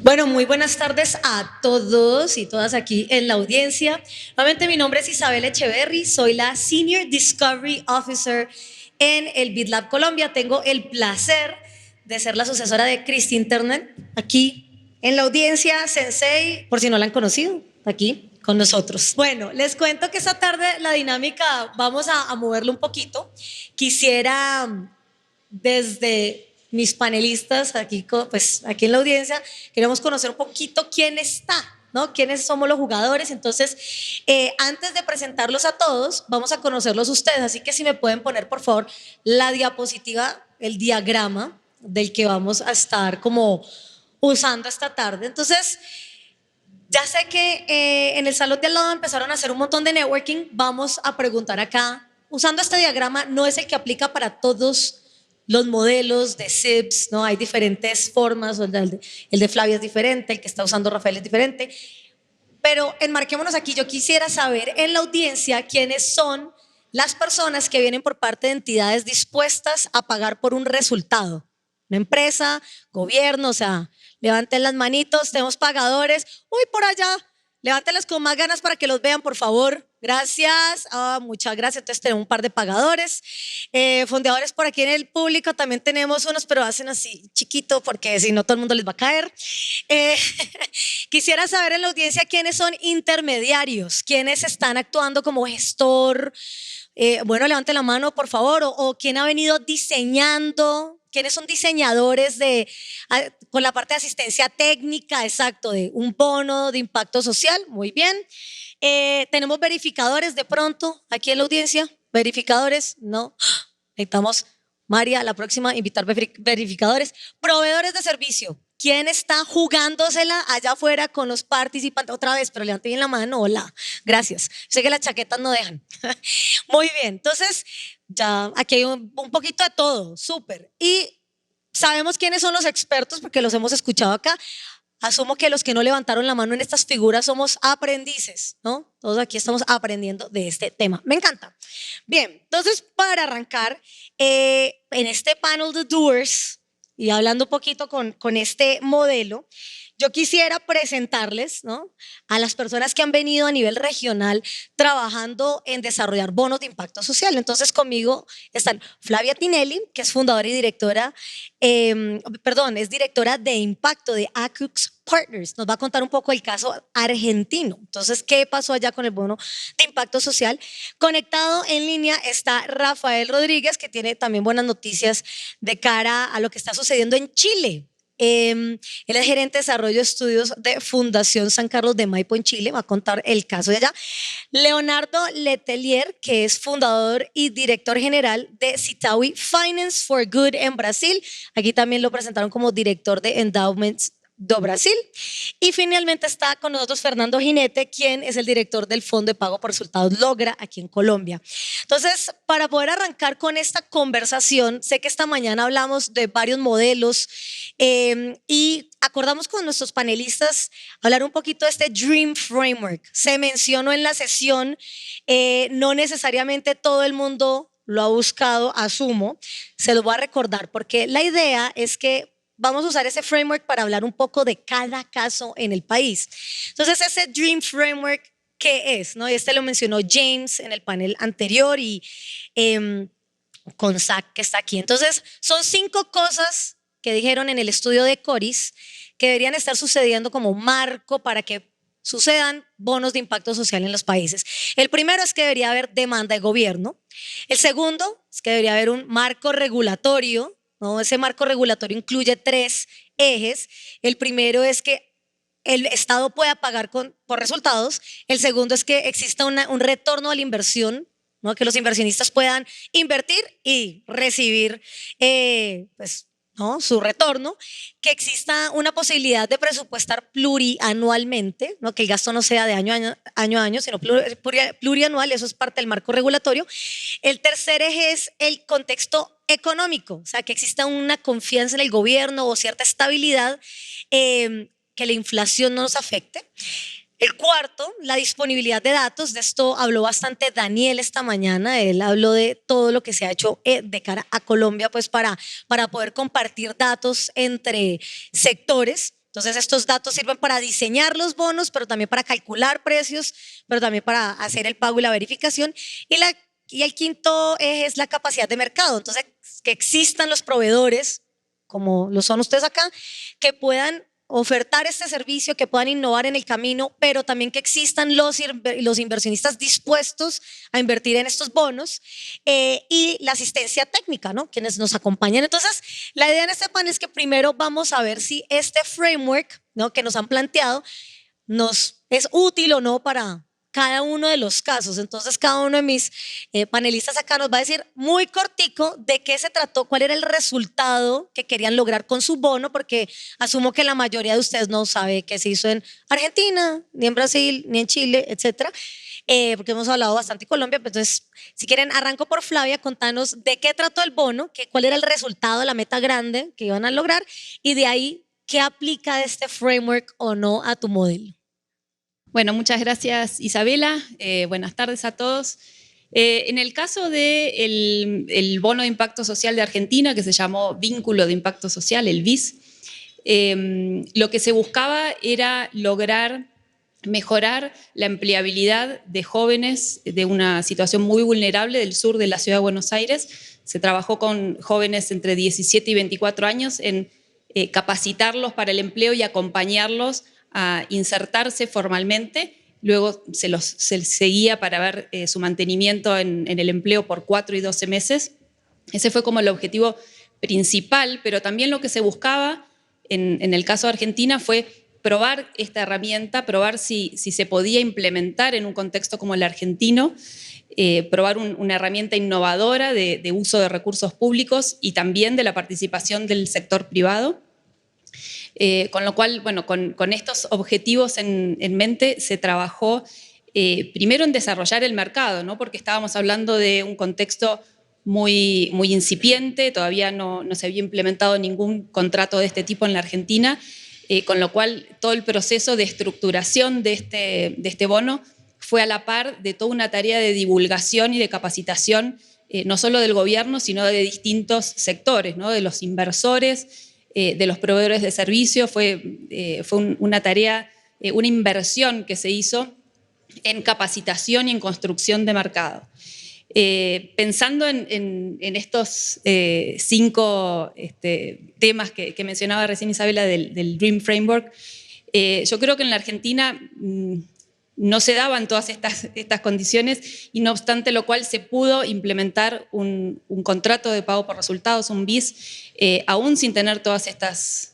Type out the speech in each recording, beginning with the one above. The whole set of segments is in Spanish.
Bueno, muy buenas tardes a todos y todas aquí en la audiencia. Nuevamente mi nombre es Isabel Echeverry, soy la Senior Discovery Officer en el BitLab Colombia. Tengo el placer de ser la sucesora de Cristi Internet aquí en la audiencia. Sensei, por si no la han conocido, aquí con nosotros. Bueno, les cuento que esta tarde la dinámica vamos a moverlo un poquito. Quisiera desde mis panelistas aquí, pues, aquí en la audiencia, queremos conocer un poquito quién está, ¿no? Quiénes somos los jugadores. Entonces, antes de presentarlos a todos, vamos a conocerlos ustedes. Así que si me pueden poner, por favor, la diapositiva, el diagrama del que vamos a estar como usando esta tarde. Entonces, ya sé que en el salón de al lado empezaron a hacer un montón de networking. Vamos a preguntar acá, usando este diagrama, no es el que aplica para todos los modelos de SIBs, ¿no? Hay diferentes formas, el de Flavia es diferente, el que está usando Rafael es diferente, pero enmarquémonos aquí. Yo quisiera saber en la audiencia quiénes son las personas que vienen por parte de entidades dispuestas a pagar por un resultado. Una empresa, gobierno, o sea, levanten las manitos, tenemos pagadores. Uy, por allá, levántenlas con más ganas para que los vean, por favor. Gracias, muchas gracias. Entonces tenemos un par de pagadores. Fondeadores por aquí en el público también tenemos unos, pero hacen así chiquito porque si no todo el mundo les va a caer. Quisiera saber en la audiencia quiénes son intermediarios, quiénes están actuando como gestor. Bueno, levanten la mano, por favor, o quién ha venido diseñando. ¿Quiénes son diseñadores con la parte de asistencia técnica, exacto, de un bono de impacto social? Muy bien. ¿Tenemos verificadores de pronto aquí en la audiencia? ¿Verificadores? No. Necesitamos, María, la próxima, invitar verificadores. Proveedores de servicio. ¿Quién está jugándosela allá afuera con los participantes? Otra vez, pero levante bien la mano. Hola, gracias. Sé que las chaquetas no dejan. Muy bien, entonces ya aquí hay un poquito de todo, súper. Y sabemos quiénes son los expertos porque los hemos escuchado acá. Asumo que los que no levantaron la mano en estas figuras somos aprendices, ¿no? Todos aquí estamos aprendiendo de este tema. Me encanta. Bien, entonces para arrancar, en este panel de doers y hablando un poquito con este modelo, yo quisiera presentarles, ¿no?, a las personas que han venido a nivel regional trabajando en desarrollar bonos de impacto social. Entonces conmigo están Flavia Tinelli, que es fundadora y directora, es directora de impacto de Acux Partners. Nos va a contar un poco el caso argentino. Entonces, ¿qué pasó allá con el bono de impacto social? Conectado en línea está Rafael Rodríguez, que tiene también buenas noticias de cara a lo que está sucediendo en Chile. Él es gerente de desarrollo de estudios de Fundación San Carlos de Maipo en Chile, va a contar el caso de allá. Leonardo Letelier, que es fundador y director general de Citaui Finance for Good en Brasil. Aquí también lo presentaron como director de Endowments do Brasil. Y finalmente está con nosotros Fernando Ginete, quien es el director del Fondo de Pago por Resultados Logra aquí en Colombia. Entonces, para poder arrancar con esta conversación, sé que esta mañana hablamos de varios modelos y acordamos con nuestros panelistas hablar un poquito de este Dream Framework. Se mencionó en la sesión, no necesariamente todo el mundo lo ha buscado, asumo, se lo voy a recordar porque la idea es que vamos a usar ese framework para hablar un poco de cada caso en el país. Entonces, ese Dream Framework, ¿qué es? ¿No? Este lo mencionó James en el panel anterior y con Zach, que está aquí. Entonces, son 5 cosas que dijeron en el estudio de Coris que deberían estar sucediendo como marco para que sucedan bonos de impacto social en los países. El primero es que debería haber demanda de gobierno. El segundo es que debería haber un marco regulatorio, ¿no? Ese marco regulatorio incluye 3 ejes. El primero es que el Estado pueda pagar por resultados. El segundo es que exista un retorno a la inversión, ¿no?, que los inversionistas puedan invertir y recibir pues, ¿no?, su retorno, que exista una posibilidad de presupuestar plurianualmente, ¿no?, que el gasto no sea de año a año, sino plurianual. Eso es parte del marco regulatorio. El tercer eje es el contexto económico, o sea, que exista una confianza en el gobierno o cierta estabilidad, que la inflación no nos afecte. El cuarto, la disponibilidad de datos. De esto habló bastante Daniel esta mañana. Él habló de todo lo que se ha hecho de cara a Colombia, pues para poder compartir datos entre sectores. Entonces estos datos sirven para diseñar los bonos, pero también para calcular precios, pero también para hacer el pago y la verificación. Y el quinto eje es la capacidad de mercado. Entonces, que existan los proveedores, como lo son ustedes acá, que puedan ofertar este servicio, que puedan innovar en el camino, pero también que existan los inversionistas dispuestos a invertir en estos bonos, y la asistencia técnica, ¿no? Quienes nos acompañan. Entonces, la idea en este panel es que primero vamos a ver si este framework, ¿no?, que nos han planteado nos es útil o no para cada uno de los casos. Entonces, cada uno de mis panelistas acá nos va a decir muy cortico de qué se trató, cuál era el resultado que querían lograr con su bono, porque asumo que la mayoría de ustedes no sabe qué se hizo en Argentina, ni en Brasil, ni en Chile, etcétera, porque hemos hablado bastante de Colombia. Entonces, si quieren, arranco por Flavia. Contanos de qué trató el bono, cuál era el resultado, la meta grande que iban a lograr, y de ahí, ¿qué aplica este framework o no a tu modelo? Bueno, muchas gracias, Isabela. Buenas tardes a todos. En el caso del bono de impacto social de Argentina, que se llamó Vínculo de Impacto Social, el BIS, lo que se buscaba era lograr mejorar la empleabilidad de jóvenes de una situación muy vulnerable del sur de la ciudad de Buenos Aires. Se trabajó con jóvenes entre 17 y 24 años en capacitarlos para el empleo y acompañarlos a insertarse formalmente. Luego se seguía para ver su mantenimiento en el empleo por 4 y 12 meses. Ese fue como el objetivo principal, pero también lo que se buscaba en el caso de Argentina fue probar esta herramienta, probar si se podía implementar en un contexto como el argentino, probar una herramienta innovadora de uso de recursos públicos y también de la participación del sector privado. Con lo cual, bueno, con estos objetivos en mente se trabajó primero en desarrollar el mercado, ¿no? Porque estábamos hablando de un contexto muy incipiente, todavía no se había implementado ningún contrato de este tipo en la Argentina, con lo cual todo el proceso de estructuración de este bono fue a la par de toda una tarea de divulgación y de capacitación, no solo del gobierno, sino de distintos sectores, ¿no? De los inversores, de los proveedores de servicios. Fue una tarea, una inversión que se hizo en capacitación y en construcción de mercado. Pensando en estos 5 temas que mencionaba recién Isabela del Dream Framework, yo creo que en la Argentina no se daban todas estas condiciones, y no obstante lo cual se pudo implementar un contrato de pago por resultados, un BIS, aún sin tener todos estos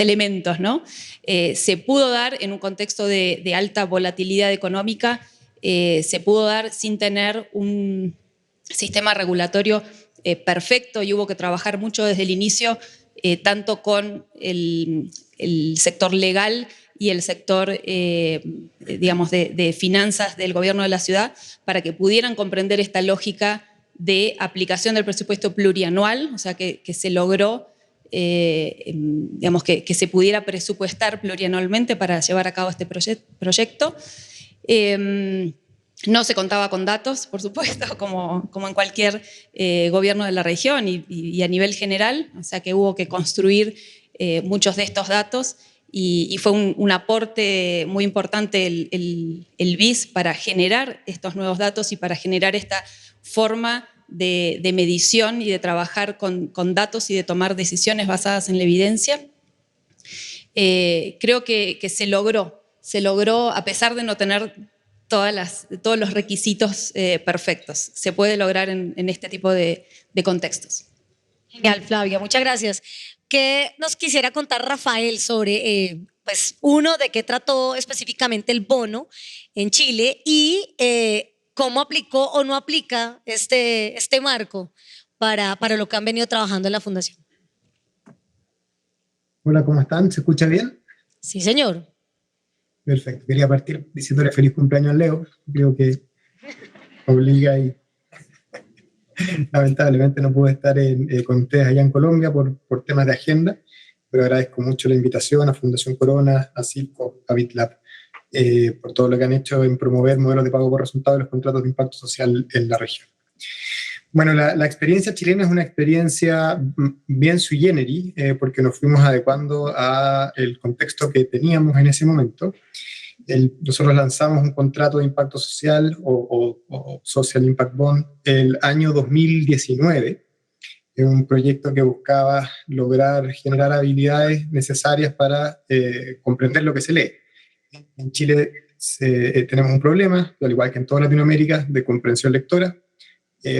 elementos, ¿no? Se pudo dar en un contexto de alta volatilidad económica, se pudo dar sin tener un sistema regulatorio perfecto, y hubo que trabajar mucho desde el inicio, tanto con el sector legal y el sector, digamos, de finanzas del gobierno de la ciudad, para que pudieran comprender esta lógica de aplicación del presupuesto plurianual, o sea, que se logró, digamos, que se pudiera presupuestar plurianualmente para llevar a cabo este proyecto. No se contaba con datos, por supuesto, como en cualquier gobierno de la región y a nivel general, o sea que hubo que construir muchos de estos datos, y fue un aporte muy importante el BIS para generar estos nuevos datos y para generar esta forma de medición y de trabajar con datos y de tomar decisiones basadas en la evidencia. Creo que se logró a pesar de no tener todos los requisitos perfectos. Se puede lograr en este tipo de contextos. Genial, Flavia, muchas gracias. ¿Qué nos quisiera contar Rafael sobre, pues, uno, de qué trató específicamente el bono en Chile, y cómo aplicó o no aplica este marco para lo que han venido trabajando en la Fundación? Hola, ¿cómo están? ¿Se escucha bien? Sí, señor. Perfecto. Quería partir diciéndole feliz cumpleaños a Leo. Creo que obliga y lamentablemente no pude estar con ustedes allá en Colombia por temas de agenda, pero agradezco mucho la invitación a Fundación Corona, a Circo, a BitLab, por todo lo que han hecho en promover modelos de pago por resultados y los contratos de impacto social en la región. Bueno, la experiencia chilena es una experiencia bien sui generis, porque nos fuimos adecuando al contexto que teníamos en ese momento. Nosotros lanzamos un contrato de impacto social o Social Impact Bond el año 2019, un proyecto que buscaba lograr generar habilidades necesarias para comprender lo que se lee. En Chile tenemos un problema, al igual que en toda Latinoamérica, de comprensión lectora.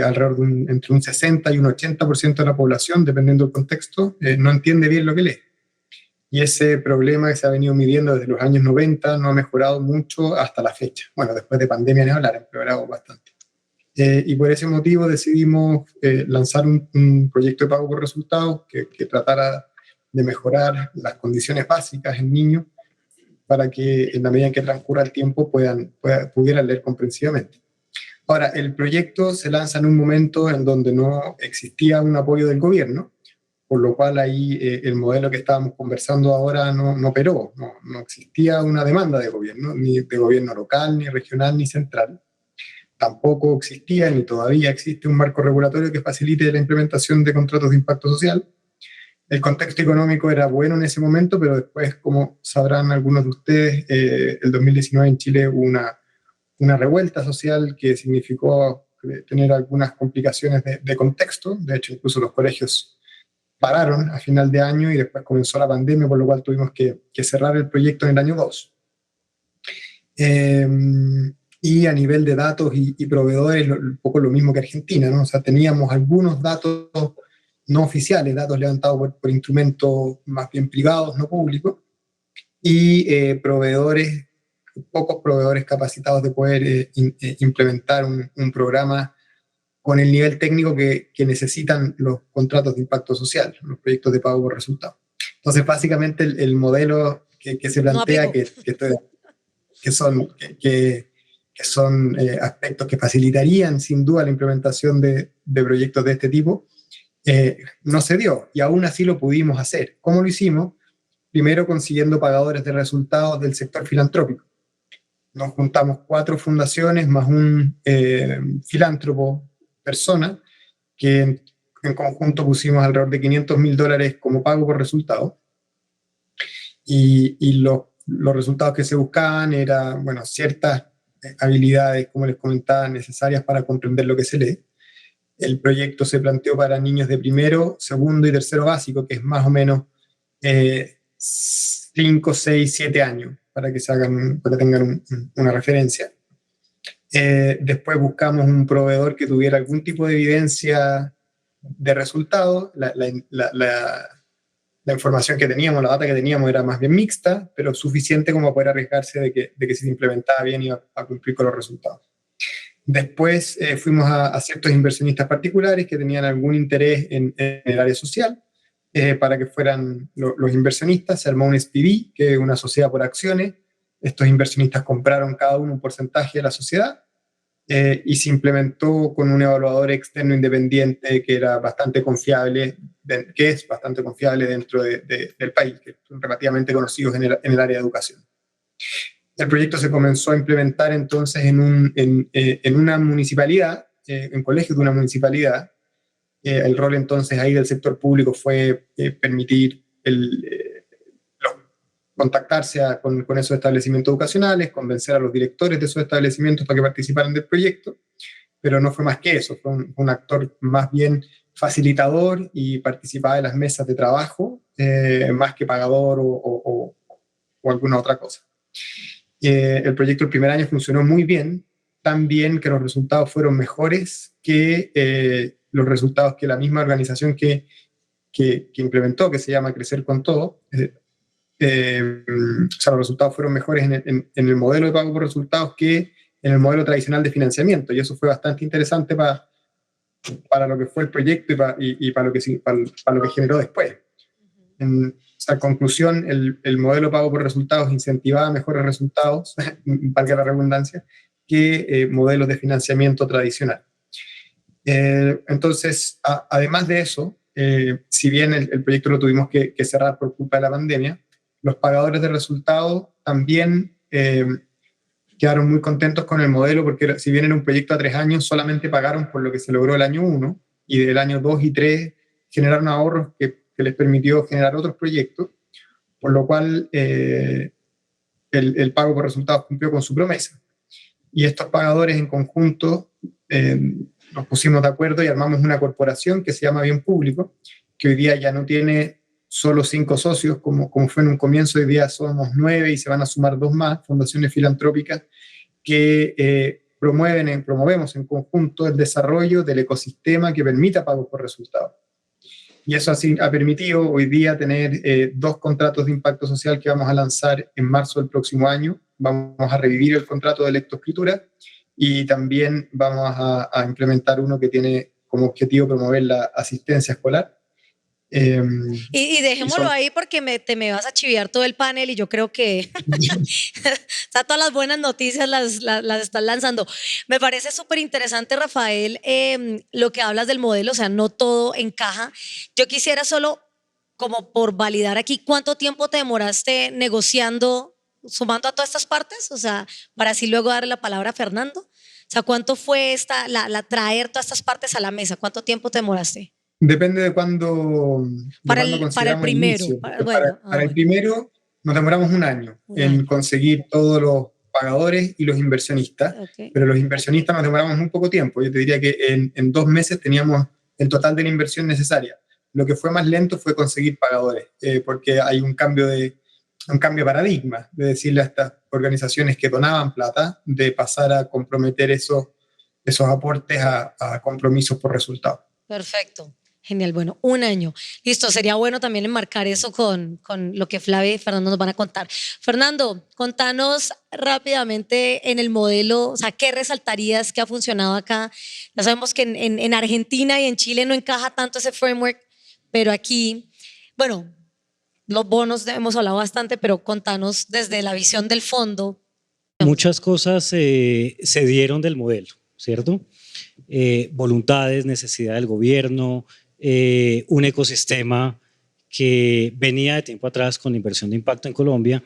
Alrededor de entre un 60 y un 80% de la población, dependiendo del contexto, no entiende bien lo que lee. Y ese problema que se ha venido midiendo desde los años 90 no ha mejorado mucho hasta la fecha. Bueno, después de pandemia ni hablar, ha empeorado bastante. Y por ese motivo decidimos lanzar un proyecto de pago por resultados que tratara de mejorar las condiciones básicas en niños para que en la medida en que transcurra el tiempo pudieran leer comprensivamente. Ahora, el proyecto se lanza en un momento en donde no existía un apoyo del gobierno, por lo cual ahí el modelo que estábamos conversando ahora no operó, no existía una demanda de gobierno, ni de gobierno local, ni regional, ni central. Tampoco existía, ni todavía existe un marco regulatorio que facilite la implementación de contratos de impacto social. El contexto económico era bueno en ese momento, pero después, como sabrán algunos de ustedes, el 2019 en Chile hubo una revuelta social que significó tener algunas complicaciones de contexto. De hecho, incluso los colegios pararon a final de año y después comenzó la pandemia, por lo cual tuvimos que cerrar el proyecto en el año 2. Y a nivel de datos y proveedores, un poco lo mismo que Argentina, ¿no? O sea, teníamos algunos datos no oficiales, datos levantados por instrumentos más bien privados, no públicos, y pocos proveedores capacitados de poder implementar un programa con el nivel técnico que necesitan los contratos de impacto social, los proyectos de pago por resultado. Entonces, básicamente, el modelo que se plantea, que son aspectos que facilitarían sin duda la implementación de proyectos de este tipo, no se dio, y aún así lo pudimos hacer. ¿Cómo lo hicimos? Primero consiguiendo pagadores de resultados del sector filantrópico. Nos juntamos 4 fundaciones más un filántropo persona, que en conjunto pusimos alrededor de $500.000 como pago por resultado. Y los resultados que se buscaban eran, bueno, ciertas habilidades, como les comentaba, necesarias para comprender lo que se lee. El proyecto se planteó para niños de primero, segundo y tercero básico, que es más o menos 5, 6, 7 años, para que tengan una referencia. Después buscamos un proveedor que tuviera algún tipo de evidencia de resultado. La información que teníamos, la data que teníamos era más bien mixta, pero suficiente como para poder arriesgarse de que si se implementaba bien iba a cumplir con los resultados. Después fuimos a ciertos inversionistas particulares que tenían algún interés en el área social, para que fueran los inversionistas. Se armó un SPV, que es una sociedad por acciones. Estos inversionistas compraron cada uno un porcentaje de la sociedad, y se implementó con un evaluador externo independiente que era bastante confiable, que es bastante confiable dentro del país, que son relativamente conocidos en el área de educación. El proyecto se comenzó a implementar entonces en una municipalidad, en colegios de una municipalidad. El rol entonces ahí del sector público fue permitir contactarse con esos establecimientos educacionales, convencer a los directores de esos establecimientos para que participaran del proyecto, pero no fue más que eso, fue un actor más bien facilitador y participaba de las mesas de trabajo, más que pagador o alguna otra cosa. El proyecto el primer año funcionó muy bien, tan bien que los resultados fueron mejores que los resultados que la misma organización que implementó, que se llama Crecer con Todo. O sea, los resultados fueron mejores en el modelo de pago por resultados que en el modelo tradicional de financiamiento, y eso fue bastante interesante para lo que fue el proyecto y para lo que generó después. En conclusión, el modelo pago por resultados incentivaba mejores resultados, valga la redundancia, que modelos de financiamiento tradicional. Entonces, además de eso, si bien el proyecto lo tuvimos que cerrar por culpa de la pandemia, los pagadores de resultados también quedaron muy contentos con el modelo porque si bien era un proyecto a 3 años, solamente pagaron por lo que se logró el año 1 y del año 2 y 3 generaron ahorros que les permitió generar otros proyectos, por lo cual el pago por resultados cumplió con su promesa. Y estos pagadores en conjunto nos pusimos de acuerdo y armamos una corporación que se llama Bien Público, que hoy día ya no tiene solo 5 socios, como fue en un comienzo. Hoy día somos 9 y se van a sumar 2 más, fundaciones filantrópicas, que promovemos en conjunto el desarrollo del ecosistema que permita pagos por resultados. Y eso así ha permitido hoy día tener 2 contratos de impacto social que vamos a lanzar en marzo del próximo año. Vamos a revivir el contrato de lectoescritura y también vamos a implementar uno que tiene como objetivo promover la asistencia escolar. Y dejémoslo ahí porque te me vas a chiviar todo el panel y yo creo que todas las buenas noticias las estás lanzando. Me parece súper interesante, Rafael, lo que hablas del modelo, o sea, no todo encaja. Yo quisiera solo, como por validar aquí, ¿cuánto tiempo te demoraste negociando, sumando a todas estas partes? O sea, para así luego darle la palabra a Fernando. O sea, ¿cuánto fue traer todas estas partes a la mesa? ¿Cuánto tiempo te demoraste? Depende de cuándo para el primero. Para el primero nos demoramos un año en conseguir todos los pagadores y los inversionistas, pero los inversionistas nos demoramos muy poco tiempo. Yo te diría que en 2 meses teníamos el total de la inversión necesaria. Lo que fue más lento fue conseguir pagadores, porque hay un cambio de paradigma, de decirle a estas organizaciones que donaban plata, de pasar a comprometer esos aportes a compromisos por resultados. Perfecto. Genial, bueno, un año. Listo, sería bueno también enmarcar eso con lo que Flavia y Fernando nos van a contar. Fernando, contanos rápidamente en el modelo, o sea, ¿qué resaltarías que ha funcionado acá? Ya sabemos que en Argentina y en Chile no encaja tanto ese framework, pero aquí, bueno, los bonos hemos hablado bastante, pero contanos desde la visión del fondo. Muchas cosas se dieron del modelo, ¿cierto? Voluntades, necesidad del gobierno, un ecosistema que venía de tiempo atrás con inversión de impacto en Colombia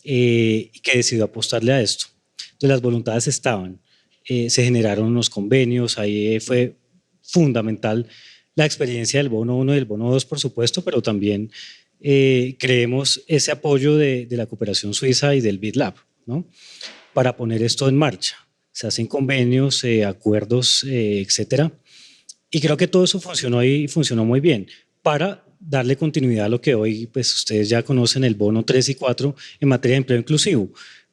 y que decidió apostarle a esto. Entonces las voluntades estaban, se generaron unos convenios, ahí fue fundamental la experiencia del bono 1 y del bono 2, por supuesto, pero también creemos ese apoyo de la cooperación suiza y del BidLab, ¿no? Para poner esto en marcha. Se hacen convenios, acuerdos, etcétera. Y creo que todo eso funcionó y funcionó muy bien para darle continuidad a lo que hoy pues, ustedes ya conocen, el bono 3 y 4 en materia de empleo inclusivo.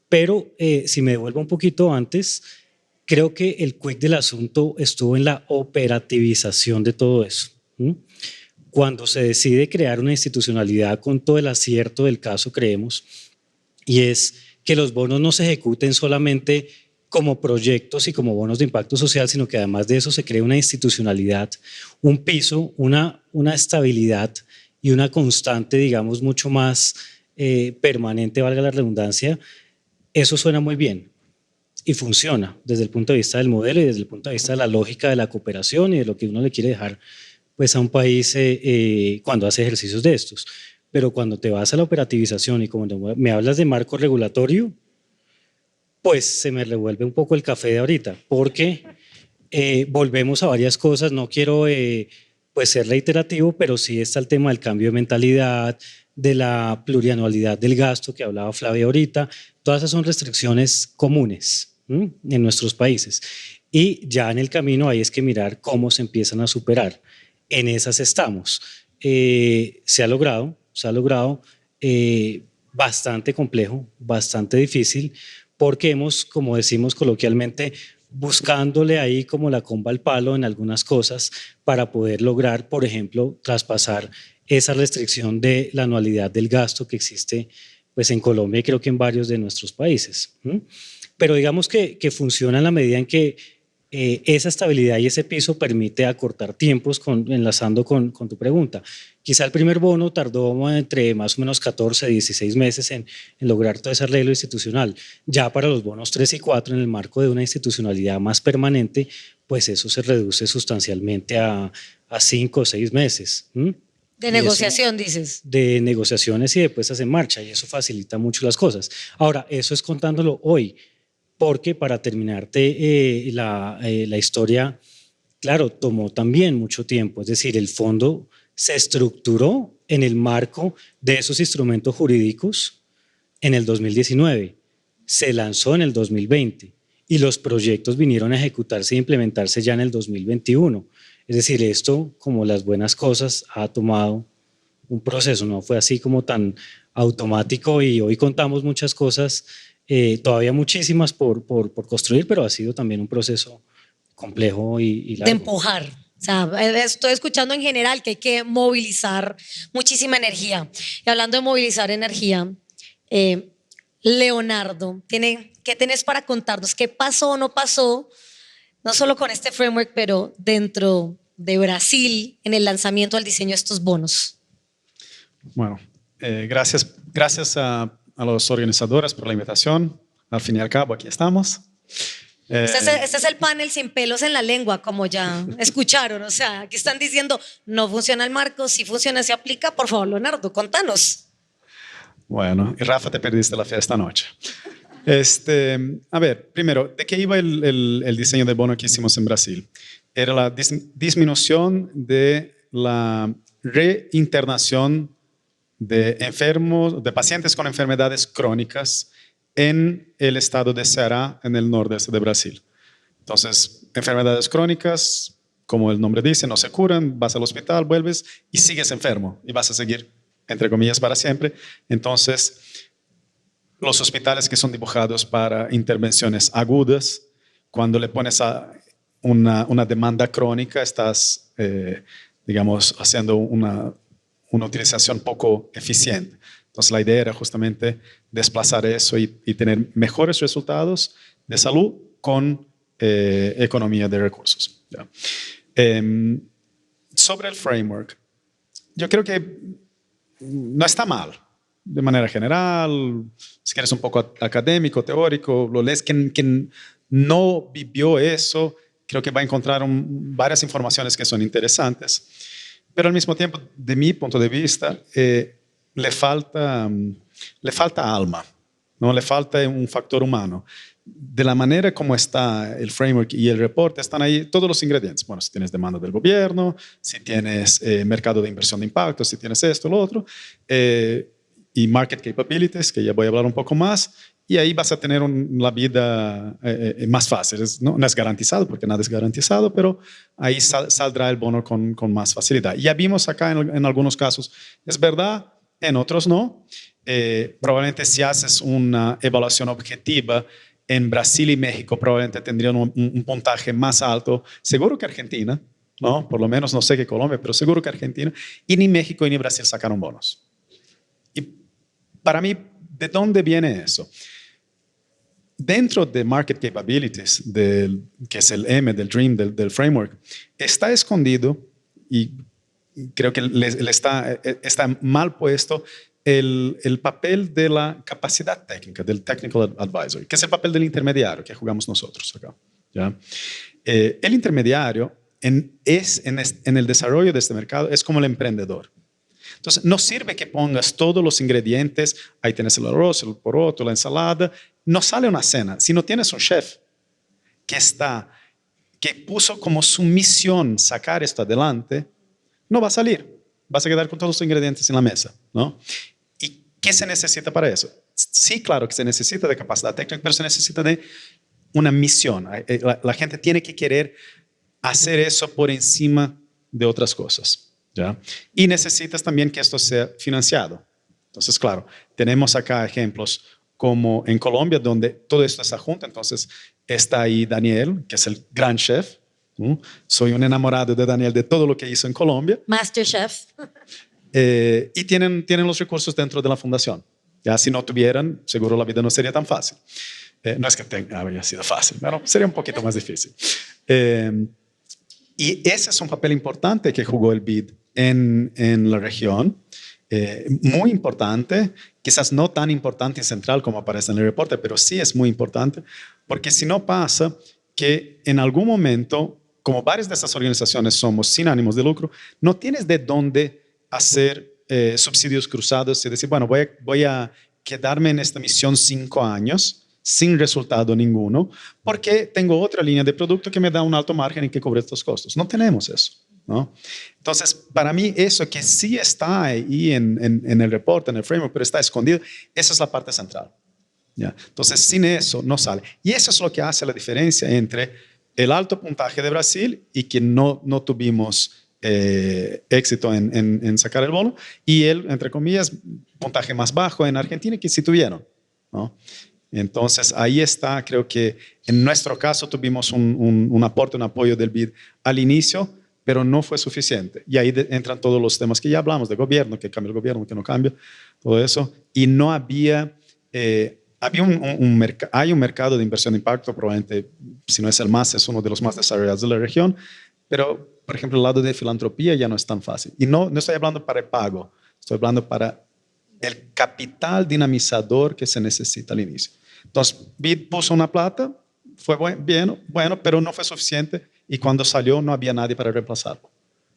Pero si me devuelvo un poquito antes, creo que el quick del asunto estuvo en la operativización de todo eso. Cuando se decide crear una institucionalidad con todo el acierto del caso, creemos, y es que los bonos no se ejecuten solamente como proyectos y como bonos de impacto social, sino que además de eso se crea una institucionalidad, un piso, una estabilidad y una constante, digamos, mucho más permanente, valga la redundancia. Eso suena muy bien y funciona desde el punto de vista del modelo y desde el punto de vista de la lógica de la cooperación y de lo que uno le quiere dejar pues, a un país cuando hace ejercicios de estos. Pero cuando te vas a la operativización y cuando me hablas de marco regulatorio, pues se me revuelve un poco el café de ahorita, porque volvemos a varias cosas. No quiero pues ser reiterativo, pero sí está el tema del cambio de mentalidad, de la plurianualidad del gasto que hablaba Flavia ahorita. Todas esas son restricciones comunes en nuestros países. Y ya en el camino hay es que mirar cómo se empiezan a superar. En esas estamos. Se ha logrado bastante complejo, bastante difícil, porque hemos, como decimos coloquialmente, buscándole ahí como la comba al palo en algunas cosas para poder lograr, por ejemplo, traspasar esa restricción de la anualidad del gasto que existe pues, en Colombia y creo que en varios de nuestros países. Pero digamos que funciona en la medida en que esa estabilidad y ese piso permite acortar tiempos, enlazando con tu pregunta. Quizá el primer bono tardó entre más o menos 14 a 16 meses en lograr todo ese arreglo institucional. Ya para los bonos 3 y 4, en el marco de una institucionalidad más permanente, pues eso se reduce sustancialmente a 5 o 6 meses. De negociación, dices. De negociaciones y de puestas en marcha, y eso facilita mucho las cosas. Ahora, eso es contándolo hoy. porque para terminarte la historia, claro, tomó también mucho tiempo, es decir, el fondo se estructuró en el marco de esos instrumentos jurídicos en el 2019, se lanzó en el 2020 y los proyectos vinieron a ejecutarse e implementarse ya en el 2021. Es decir, esto, como las buenas cosas, ha tomado un proceso, no fue así como tan automático y hoy contamos muchas cosas, todavía muchísimas por construir, pero ha sido también un proceso complejo y largo. De empujar. O sea, estoy escuchando en general que hay que movilizar muchísima energía. Y hablando de movilizar energía, Leonardo, ¿qué tenés para contarnos? ¿Qué pasó o no pasó? No solo con este framework, pero dentro de Brasil en el lanzamiento del diseño de estos bonos. Bueno, gracias a los organizadores por la invitación. Al fin y al cabo, aquí estamos. Este es el panel sin pelos en la lengua, como ya escucharon. O sea, aquí están diciendo, no funciona el marco, si funciona, se aplica. Por favor, Leonardo, contanos. Bueno, y Rafa, te perdiste la fiesta anoche. A ver, primero, ¿de qué iba el diseño del bono que hicimos en Brasil? Era la disminución de la reinternación de enfermos, de pacientes con enfermedades crónicas en el estado de Ceará, en el nordeste de Brasil. Entonces, enfermedades crónicas, como el nombre dice, no se curan, vas al hospital, vuelves y sigues enfermo y vas a seguir, entre comillas, para siempre. Entonces, los hospitales que son dibujados para intervenciones agudas, cuando le pones a una demanda crónica, estás, digamos, haciendo una utilización poco eficiente. Entonces la idea era justamente desplazar eso y tener mejores resultados de salud con economía de recursos. ¿Ya? Sobre el framework, yo creo que no está mal. De manera general, si quieres un poco académico, teórico, lo lees, quien no vivió eso, creo que va a encontrar varias informaciones que son interesantes. Pero al mismo tiempo, de mi punto de vista, le falta alma, ¿no? Le falta un factor humano. De la manera como está el framework y el reporte, están ahí todos los ingredientes. Bueno, si tienes demanda del gobierno, si tienes mercado de inversión de impacto, si tienes esto, lo otro, y market capabilities, que ya voy a hablar un poco más, y ahí vas a tener la vida más fácil. No es garantizado, porque nada es garantizado, pero ahí saldrá el bono con más facilidad. Ya vimos acá en algunos casos, es verdad, en otros no. Probablemente si haces una evaluación objetiva, en Brasil y México probablemente tendrían un puntaje más alto, seguro que Argentina, ¿no? Por lo menos no sé que Colombia, pero seguro que Argentina, y ni México ni Brasil sacaron bonos. Y para mí, ¿de dónde viene eso? Dentro de Market Capabilities, que es el M del Dream, del framework, está escondido, y creo que está mal puesto, el papel de la capacidad técnica, del Technical Advisor, que es el papel del intermediario que jugamos nosotros acá. ¿Ya? El intermediario en el desarrollo de este mercado es como el emprendedor. Entonces, no sirve que pongas todos los ingredientes, ahí tienes el arroz, el poroto, la ensalada, no sale una cena. Si no tienes un chef que puso como su misión sacar esto adelante, no va a salir. Vas a quedar con todos los ingredientes en la mesa, ¿no? ¿Y qué se necesita para eso? Sí, claro que se necesita de capacidad técnica, pero se necesita de una misión. La gente tiene que querer hacer eso por encima de otras cosas. ¿Ya? Y necesitas también que esto sea financiado. Entonces, claro, tenemos acá ejemplos como en Colombia, donde todo esto está junto. Entonces, está ahí Daniel, que es el gran chef. Soy un enamorado de Daniel, de todo lo que hizo en Colombia. Masterchef. Y tienen los recursos dentro de la fundación. Ya, si no tuvieran, seguro la vida no sería tan fácil. No es que habría sido fácil, pero sería un poquito más difícil. Y ese es un papel importante que jugó el BID en la región, muy importante, quizás no tan importante y central como aparece en el reporte, pero sí es muy importante, porque si no pasa que en algún momento, como varias de estas organizaciones somos sin ánimos de lucro, no tienes de dónde hacer subsidios cruzados y decir, bueno, voy a quedarme en esta misión 5 años sin resultado ninguno, porque tengo otra línea de producto que me da un alto margen y que cubre estos costos. No tenemos eso, ¿no? Entonces, para mí, eso que sí está ahí en el reporte, en el framework, pero está escondido, esa es la parte central. ¿Ya? Entonces, sin eso no sale. Y eso es lo que hace la diferencia entre el alto puntaje de Brasil y que no tuvimos éxito en sacar el bono, y el, entre comillas, puntaje más bajo en Argentina que sí tuvieron, ¿no? Entonces, ahí está, creo que en nuestro caso tuvimos un aporte, un apoyo del BID al inicio, pero no fue suficiente. Y ahí entran todos los temas que ya hablamos, de gobierno, que cambia el gobierno, que no cambia, todo eso. Y no había, hay un mercado de inversión de impacto, probablemente, si no es el más, es uno de los más desarrollados de la región, pero, por ejemplo, el lado de filantropía ya no es tan fácil. Y no estoy hablando para el pago, estoy hablando para el capital dinamizador que se necesita al inicio. Entonces, BID puso una plata, fue bueno, pero no fue suficiente, y cuando salió no había nadie para reemplazarlo,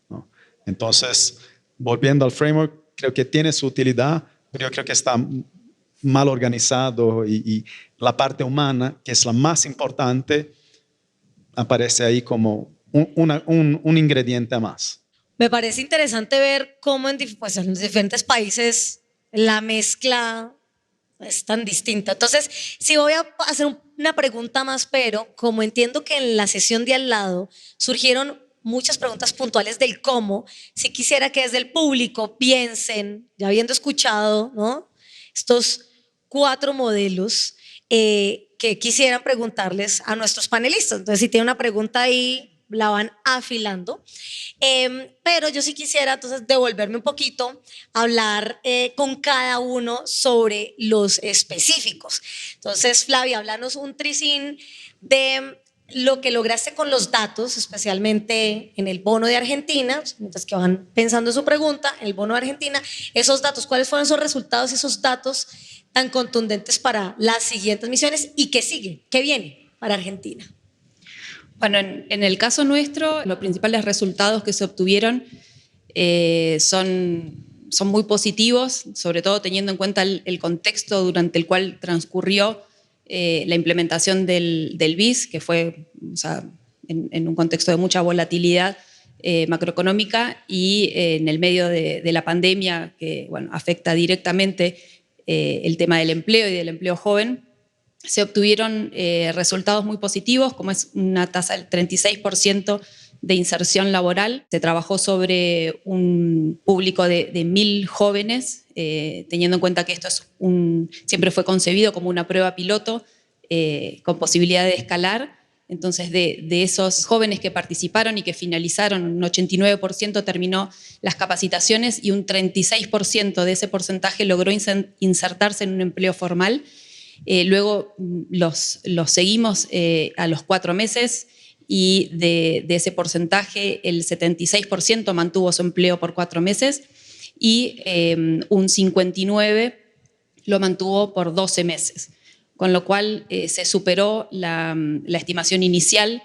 ¿no? Entonces, volviendo al framework, creo que tiene su utilidad, pero yo creo que está mal organizado, y la parte humana, que es la más importante, aparece ahí como un ingrediente más. Me parece interesante ver cómo pues, en los diferentes países la mezcla es tan distinta. Entonces, sí voy a hacer una pregunta más, pero como entiendo que en la sesión de al lado surgieron muchas preguntas puntuales del cómo, sí quisiera que desde el público piensen, ya habiendo escuchado, ¿no?, estos 4 modelos, que quisieran preguntarles a nuestros panelistas. Entonces, si tienen una pregunta ahí, la van afilando. Pero yo sí quisiera entonces devolverme un poquito, hablar con cada uno sobre los específicos. Entonces, Flavia, háblanos un tricín de lo que lograste con los datos, especialmente en el bono de Argentina, mientras que van pensando en su pregunta, en el bono de Argentina, esos datos, ¿cuáles fueron esos resultados y esos datos tan contundentes para las siguientes misiones y qué sigue, qué viene para Argentina? Bueno, en el caso nuestro, los principales resultados que se obtuvieron son muy positivos, sobre todo teniendo en cuenta el contexto durante el cual transcurrió la implementación del BIS, que fue, o sea, en un contexto de mucha volatilidad macroeconómica, y en el medio de la pandemia, que bueno, afecta directamente el tema del empleo y del empleo joven. Se obtuvieron resultados muy positivos, como es una tasa del 36% de inserción laboral. Se trabajó sobre un público de 1.000 jóvenes, teniendo en cuenta que esto siempre fue concebido como una prueba piloto con posibilidad de escalar. Entonces, de esos jóvenes que participaron y que finalizaron, un 89% terminó las capacitaciones y un 36% de ese porcentaje logró insertarse en un empleo formal. Luego los seguimos a los 4 meses y de ese porcentaje el 76% mantuvo su empleo por 4 meses y un 59% lo mantuvo por 12 meses. Con lo cual se superó la estimación inicial,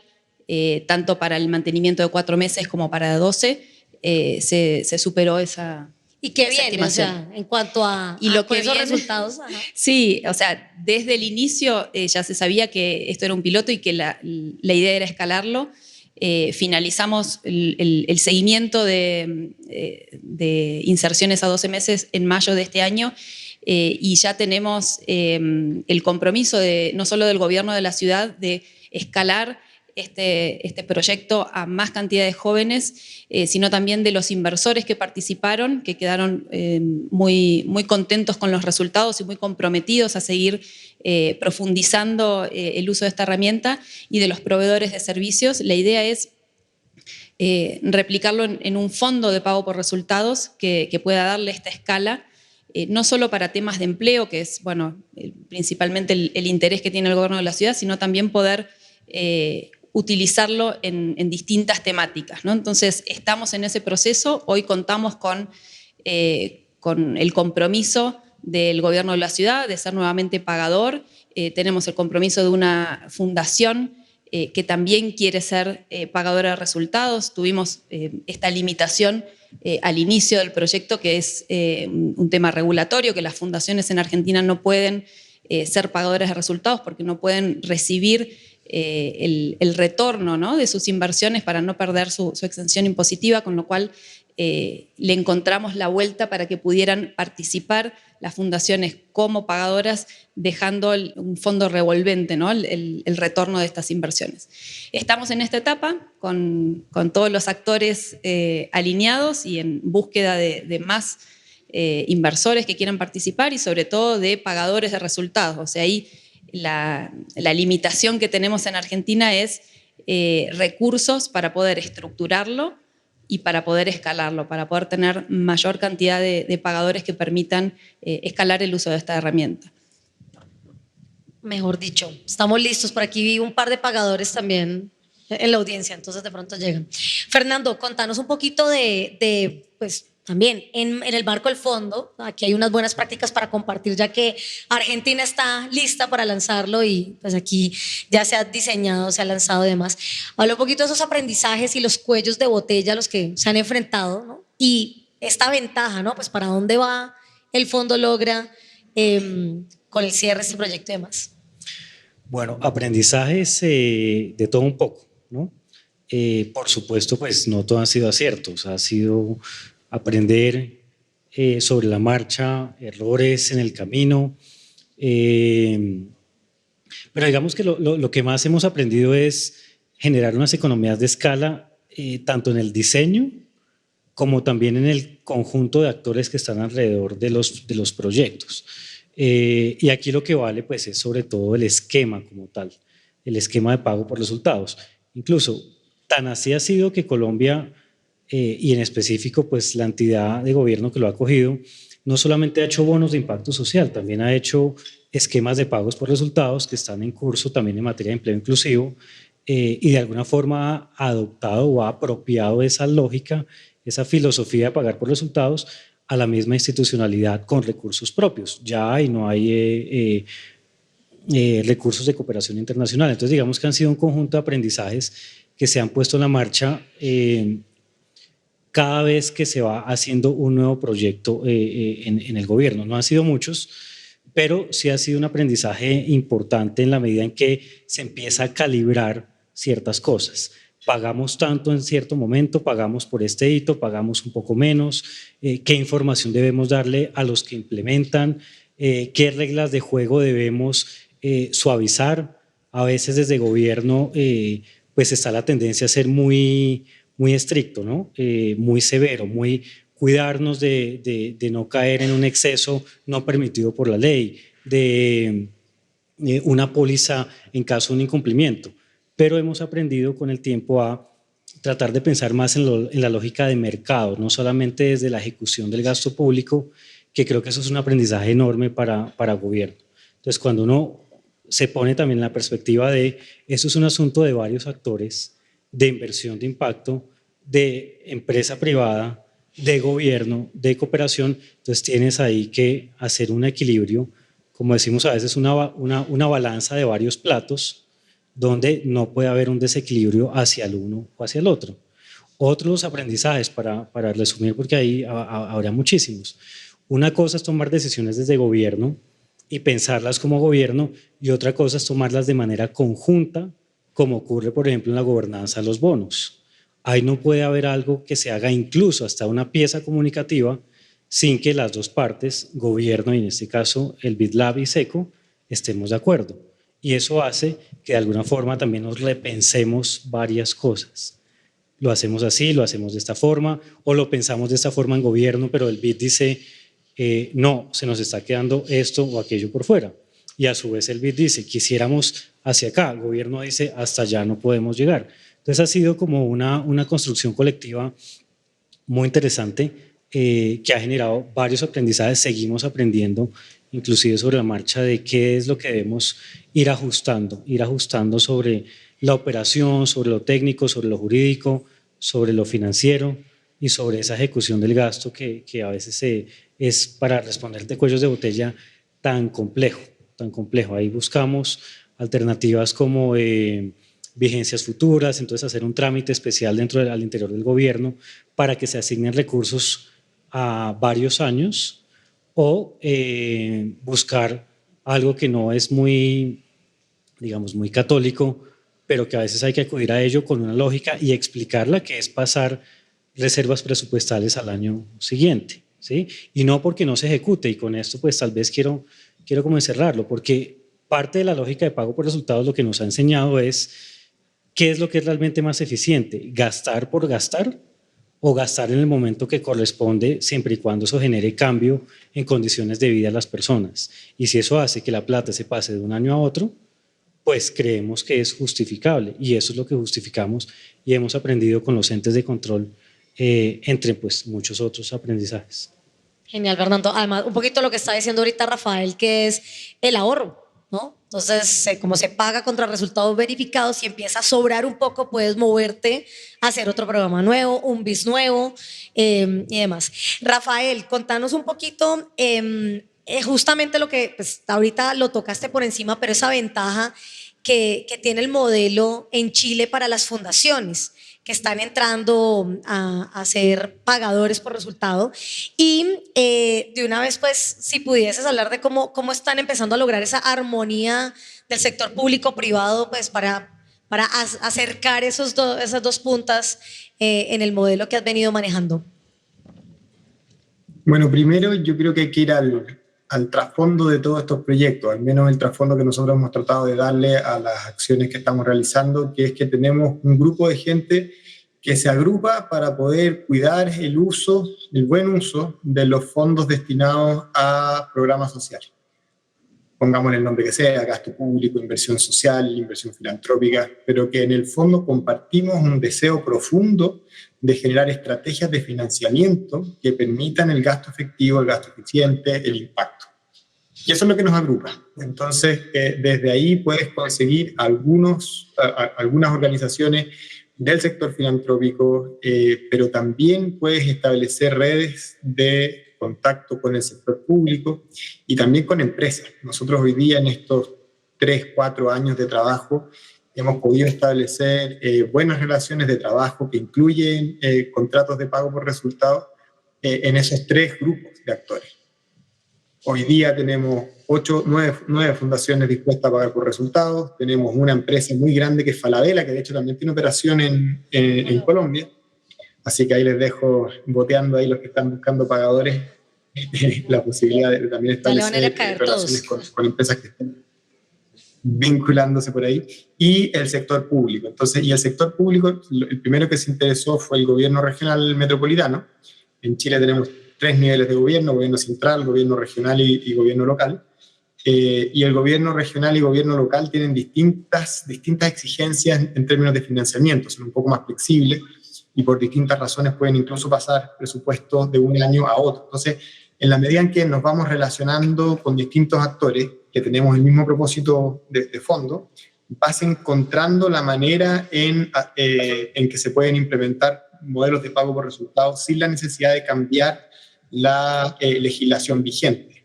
tanto para el mantenimiento de 4 meses como para 12, se superó esa. ¿Y qué viene, o sea, en cuanto a esos resultados? Ajá. Sí, o sea, desde el inicio ya se sabía que esto era un piloto y que la idea era escalarlo. Finalizamos el seguimiento de inserciones a 12 meses en mayo de este año, y ya tenemos el compromiso no solo del gobierno de la ciudad de escalar este proyecto a más cantidad de jóvenes, sino también de los inversores que participaron, que quedaron muy, muy contentos con los resultados y muy comprometidos a seguir profundizando el uso de esta herramienta, y de los proveedores de servicios. La idea es replicarlo en un fondo de pago por resultados que pueda darle esta escala, no solo para temas de empleo, que es bueno, principalmente el interés que tiene el gobierno de la ciudad, sino también poder utilizarlo en distintas temáticas, ¿no? Entonces, estamos en ese proceso. Hoy contamos con el compromiso del gobierno de la ciudad de ser nuevamente pagador. Tenemos el compromiso de una fundación que también quiere ser pagadora de resultados. Tuvimos esta limitación al inicio del proyecto, que es un tema regulatorio, que las fundaciones en Argentina no pueden ser pagadores de resultados porque no pueden recibir el retorno, ¿no?, de sus inversiones para no perder su exención impositiva, con lo cual le encontramos la vuelta para que pudieran participar las fundaciones como pagadoras, dejando un fondo revolvente, ¿no?, el retorno de estas inversiones. Estamos en esta etapa con todos los actores alineados y en búsqueda de más inversores que quieran participar y sobre todo de pagadores de resultados. O sea, ahí la limitación que tenemos en Argentina es recursos para poder estructurarlo y para poder escalarlo, para poder tener mayor cantidad de pagadores que permitan escalar el uso de esta herramienta. Mejor dicho, estamos listos. Por aquí vi un par de pagadores también en la audiencia, entonces de pronto llegan. Fernando, contanos un poquito pues también en el marco del fondo. Aquí hay unas buenas prácticas para compartir, ya que Argentina está lista para lanzarlo y pues aquí ya se ha diseñado, se ha lanzado y demás. Habla un poquito de esos aprendizajes y los cuellos de botella a los que se han enfrentado, ¿no? Y esta ventaja, ¿no? Pues para dónde va el fondo Logra con el cierre de este proyecto y demás. Bueno, aprendizajes de todo un poco, ¿no? Por supuesto, pues no todo han sido aciertos, ha sido aprender sobre la marcha, errores en el camino, pero digamos que lo que más hemos aprendido es generar unas economías de escala, tanto en el diseño como también en el conjunto de actores que están alrededor de los proyectos. Y aquí lo que vale pues es sobre todo el esquema como tal, el esquema de pago por resultados. Incluso tan así ha sido que Colombia, y en específico pues la entidad de gobierno que lo ha acogido, no solamente ha hecho bonos de impacto social, también ha hecho esquemas de pagos por resultados que están en curso también en materia de empleo inclusivo, y de alguna forma ha adoptado o ha apropiado esa lógica, esa filosofía de pagar por resultados a la misma institucionalidad con recursos propios. Ya hay, no hay recursos de cooperación internacional. Entonces digamos que han sido un conjunto de aprendizajes que se han puesto en la marcha cada vez que se va haciendo un nuevo proyecto en el gobierno. No han sido muchos, pero sí ha sido un aprendizaje importante en la medida en que se empieza a calibrar ciertas cosas. Pagamos tanto en cierto momento, pagamos por este hito, pagamos un poco menos, qué información debemos darle a los que implementan, qué reglas de juego debemos suavizar. A veces desde gobierno pues está la tendencia a ser muy estricto, ¿no? Muy severo, muy cuidarnos de no caer en un exceso no permitido por la ley, de una póliza en caso de un incumplimiento. Pero hemos aprendido con el tiempo a tratar de pensar más en la lógica de mercado, no solamente desde la ejecución del gasto público, que creo que eso es un aprendizaje enorme para gobierno. Entonces, cuando uno se pone también en la perspectiva de esto es un asunto de varios actores, de inversión de impacto, de empresa privada, de gobierno, de cooperación, entonces tienes ahí que hacer un equilibrio, como decimos a veces, una balanza de varios platos, donde no puede haber un desequilibrio hacia el uno o hacia el otro. Otros aprendizajes, para resumir, porque ahí habrá muchísimos. Una cosa es tomar decisiones desde gobierno y pensarlas como gobierno, y otra cosa es tomarlas de manera conjunta, como ocurre, por ejemplo, en la gobernanza de los bonos. Ahí no puede haber algo que se haga incluso hasta una pieza comunicativa sin que las dos partes, gobierno y en este caso el BitLab y SECO, estemos de acuerdo. Y eso hace que de alguna forma también nos repensemos varias cosas. Lo hacemos así, lo hacemos de esta forma, o lo pensamos de esta forma en gobierno, pero el BID dice, no, se nos está quedando esto o aquello por fuera. Y a su vez el BID dice, quisiéramos hacia acá, el gobierno dice, hasta allá no podemos llegar. Entonces ha sido como una construcción colectiva muy interesante que ha generado varios aprendizajes, seguimos aprendiendo inclusive sobre la marcha de qué es lo que debemos ir ajustando sobre la operación, sobre lo técnico, sobre lo jurídico, sobre lo financiero y sobre esa ejecución del gasto que a veces es, para responderte cuellos de botella, tan complejo. Ahí buscamos alternativas como vigencias futuras, entonces hacer un trámite especial al interior del gobierno para que se asignen recursos a varios años, o buscar algo que no es muy, digamos, muy católico, pero que a veces hay que acudir a ello con una lógica y explicarla, que es pasar reservas presupuestales al año siguiente, ¿sí? Y no porque no se ejecute, y con esto pues tal vez quiero como encerrarlo, porque parte de la lógica de pago por resultados lo que nos ha enseñado es qué es lo que es realmente más eficiente, gastar por gastar o gastar en el momento que corresponde, siempre y cuando eso genere cambio en condiciones de vida de las personas. Y si eso hace que la plata se pase de un año a otro, pues creemos que es justificable, y eso es lo que justificamos y hemos aprendido con los entes de control, entre pues muchos otros aprendizajes. Genial, Fernando. Además, un poquito lo que está diciendo ahorita Rafael, que es el ahorro, ¿no? Entonces, como se paga contra resultados verificados, si empieza a sobrar un poco, puedes moverte a hacer otro programa nuevo, un BIS nuevo y demás. Rafael, contanos un poquito, justamente lo que pues, ahorita lo tocaste por encima, pero esa ventaja que tiene el modelo en Chile para las fundaciones que están entrando a ser pagadores por resultado. Y de una vez, pues, si pudieses hablar de cómo están empezando a lograr esa armonía del sector público-privado, pues, para acercar esas dos puntas en el modelo que has venido manejando. Bueno, primero yo creo que hay que ir al trasfondo de todos estos proyectos, al menos el trasfondo que nosotros hemos tratado de darle a las acciones que estamos realizando, que es que tenemos un grupo de gente que se agrupa para poder cuidar el buen uso de los fondos destinados a programas sociales. Pongámosle el nombre que sea, gasto público, inversión social, inversión filantrópica, pero que en el fondo compartimos un deseo profundo de generar estrategias de financiamiento que permitan el gasto efectivo, el gasto eficiente, el impacto. Y eso es lo que nos agrupa. Entonces, desde ahí puedes conseguir algunas organizaciones del sector filantrópico, pero también puedes establecer redes de contacto con el sector público y también con empresas. Nosotros hoy día, en estos 3-4 años de trabajo, hemos podido establecer buenas relaciones de trabajo que incluyen contratos de pago por resultado en esos 3 grupos de actores. Hoy día tenemos 9 fundaciones dispuestas a pagar por resultados, tenemos una empresa muy grande que es Falabella, que de hecho también tiene operación en Colombia, así que ahí les dejo boteando ahí los que están buscando pagadores la posibilidad de también establecer relaciones con empresas que estén vinculándose por ahí, y el sector público. Entonces, y el sector público, el primero que se interesó fue el gobierno regional metropolitano. En Chile tenemos 3 niveles de gobierno: gobierno central, gobierno regional y gobierno local. Y el gobierno regional y gobierno local tienen distintas exigencias en términos de financiamiento, son un poco más flexibles y por distintas razones pueden incluso pasar presupuestos de un año a otro. Entonces, en la medida en que nos vamos relacionando con distintos actores que tenemos el mismo propósito de fondo, vas encontrando la manera en que se pueden implementar modelos de pago por resultados sin la necesidad de cambiar la legislación vigente.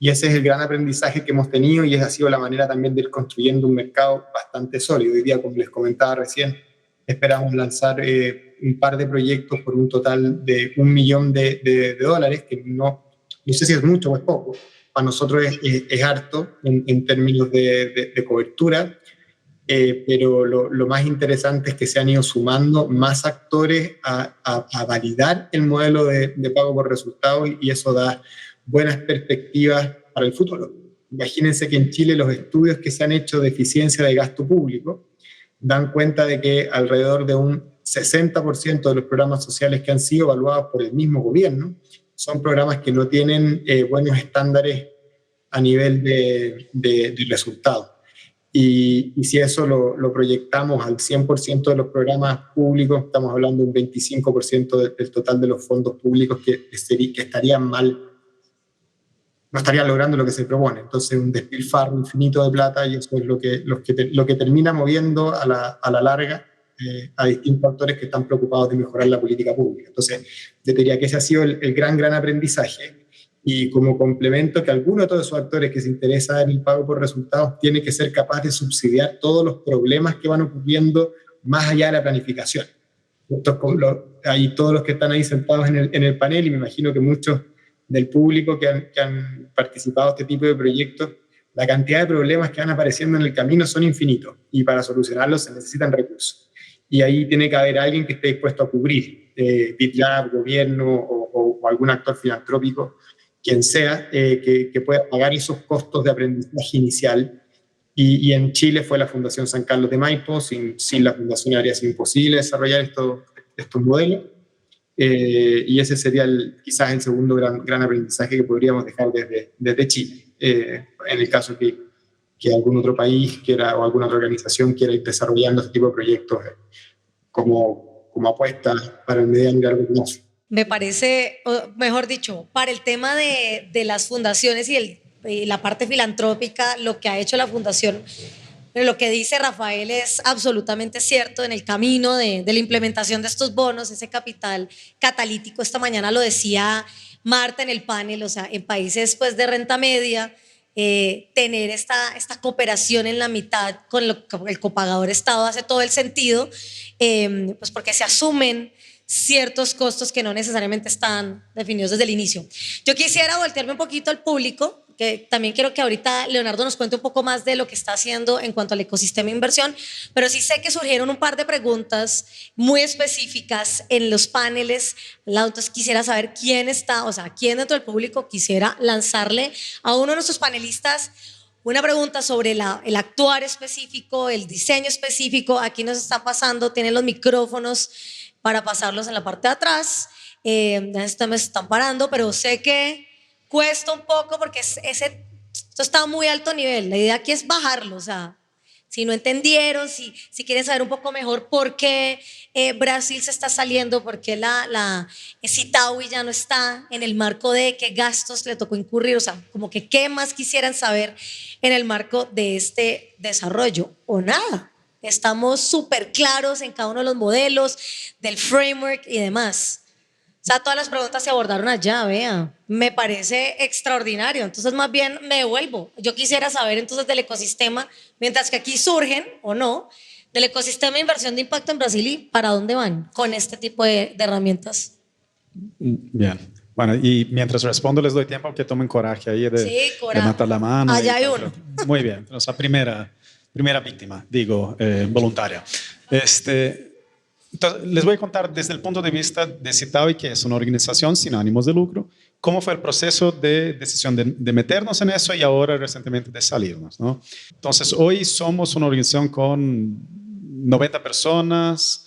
Y ese es el gran aprendizaje que hemos tenido, y esa ha sido la manera también de ir construyendo un mercado bastante sólido. Hoy día, como les comentaba recién, esperamos lanzar un par de proyectos por un total de $1 millón de dólares, que no sé si es mucho o es poco. Para nosotros es harto en términos de cobertura, pero lo más interesante es que se han ido sumando más actores a validar el modelo de pago por resultados, y eso da buenas perspectivas para el futuro. Imagínense que en Chile los estudios que se han hecho de eficiencia de gasto público dan cuenta de que alrededor de un 60% de los programas sociales que han sido evaluados por el mismo gobierno son programas que no tienen buenos estándares a nivel de resultados. Y si eso lo proyectamos al 100% de los programas públicos, estamos hablando de un 25% del total de los fondos públicos que estarían mal, no estarían logrando lo que se propone. Entonces, un despilfarro infinito de plata, y eso es lo que termina moviendo a la larga a distintos actores que están preocupados de mejorar la política pública. Entonces, yo diría que ese ha sido el gran aprendizaje, y como complemento, que alguno de todos esos actores que se interesa en el pago por resultados tiene que ser capaz de subsidiar todos los problemas que van ocurriendo más allá de la planificación. Hay todos los que están ahí sentados en el panel, y me imagino que muchos del público que han participado en este tipo de proyectos la cantidad de problemas que van apareciendo en el camino son infinitos y para solucionarlos se necesitan recursos. Y ahí tiene que haber alguien que esté dispuesto a cubrir, BitLab, gobierno o algún actor filantrópico, quien sea, que pueda pagar esos costos de aprendizaje inicial. Y en Chile fue la Fundación San Carlos de Maipo, sin la fundación habría sido imposible desarrollar estos modelos. Y ese sería quizás el segundo gran aprendizaje que podríamos dejar desde Chile. En el caso que algún otro país o alguna otra organización quiera ir desarrollando este tipo de proyectos como apuesta para el mediano y largo plazo. Me parece, o mejor dicho, para el tema de las fundaciones y la parte filantrópica, lo que ha hecho la fundación, lo que dice Rafael es absolutamente cierto en el camino de la implementación de estos bonos, ese capital catalítico. Esta mañana lo decía Marta en el panel, o sea, en países pues, de renta media, tener esta cooperación en la mitad con el copagador Estado hace todo el sentido, pues porque se asumen ciertos costos que no necesariamente están definidos desde el inicio. Yo quisiera voltearme un poquito al público, que también quiero que ahorita Leonardo nos cuente un poco más de lo que está haciendo en cuanto al ecosistema de inversión, pero sí sé que surgieron un par de preguntas muy específicas en los paneles. Entonces quisiera saber quién dentro del público quisiera lanzarle a uno de nuestros panelistas una pregunta sobre el actuar específico, el diseño específico. Aquí nos están pasando, tienen los micrófonos para pasarlos en la parte de atrás. Me están parando, pero sé que cuesta un poco porque esto está a muy alto nivel. La idea aquí es bajarlo, o sea, si no entendieron, si quieren saber un poco mejor por qué Brasil se está saliendo, por qué la Citaui ya no está en el marco de qué gastos le tocó incurrir, o sea, como que qué más quisieran saber en el marco de este desarrollo o nada. Estamos súper claros en cada uno de los modelos, del framework y demás. O sea, todas las preguntas se abordaron allá, vea. Me parece extraordinario. Entonces, más bien me devuelvo. Yo quisiera saber entonces del ecosistema, mientras que aquí surgen, o no, del ecosistema de inversión de impacto en Brasil y para dónde van con este tipo de herramientas. Bien. Bueno, y mientras respondo les doy tiempo que tomen coraje ahí de levantar la mano. Allá hay uno. Muy bien. O sea, primera víctima, voluntaria. Entonces, les voy a contar desde el punto de vista de Citaui, que es una organización sin ánimos de lucro, cómo fue el proceso de decisión de meternos en eso y ahora recientemente de salirnos, ¿no? Entonces, hoy somos una organización con 90 personas,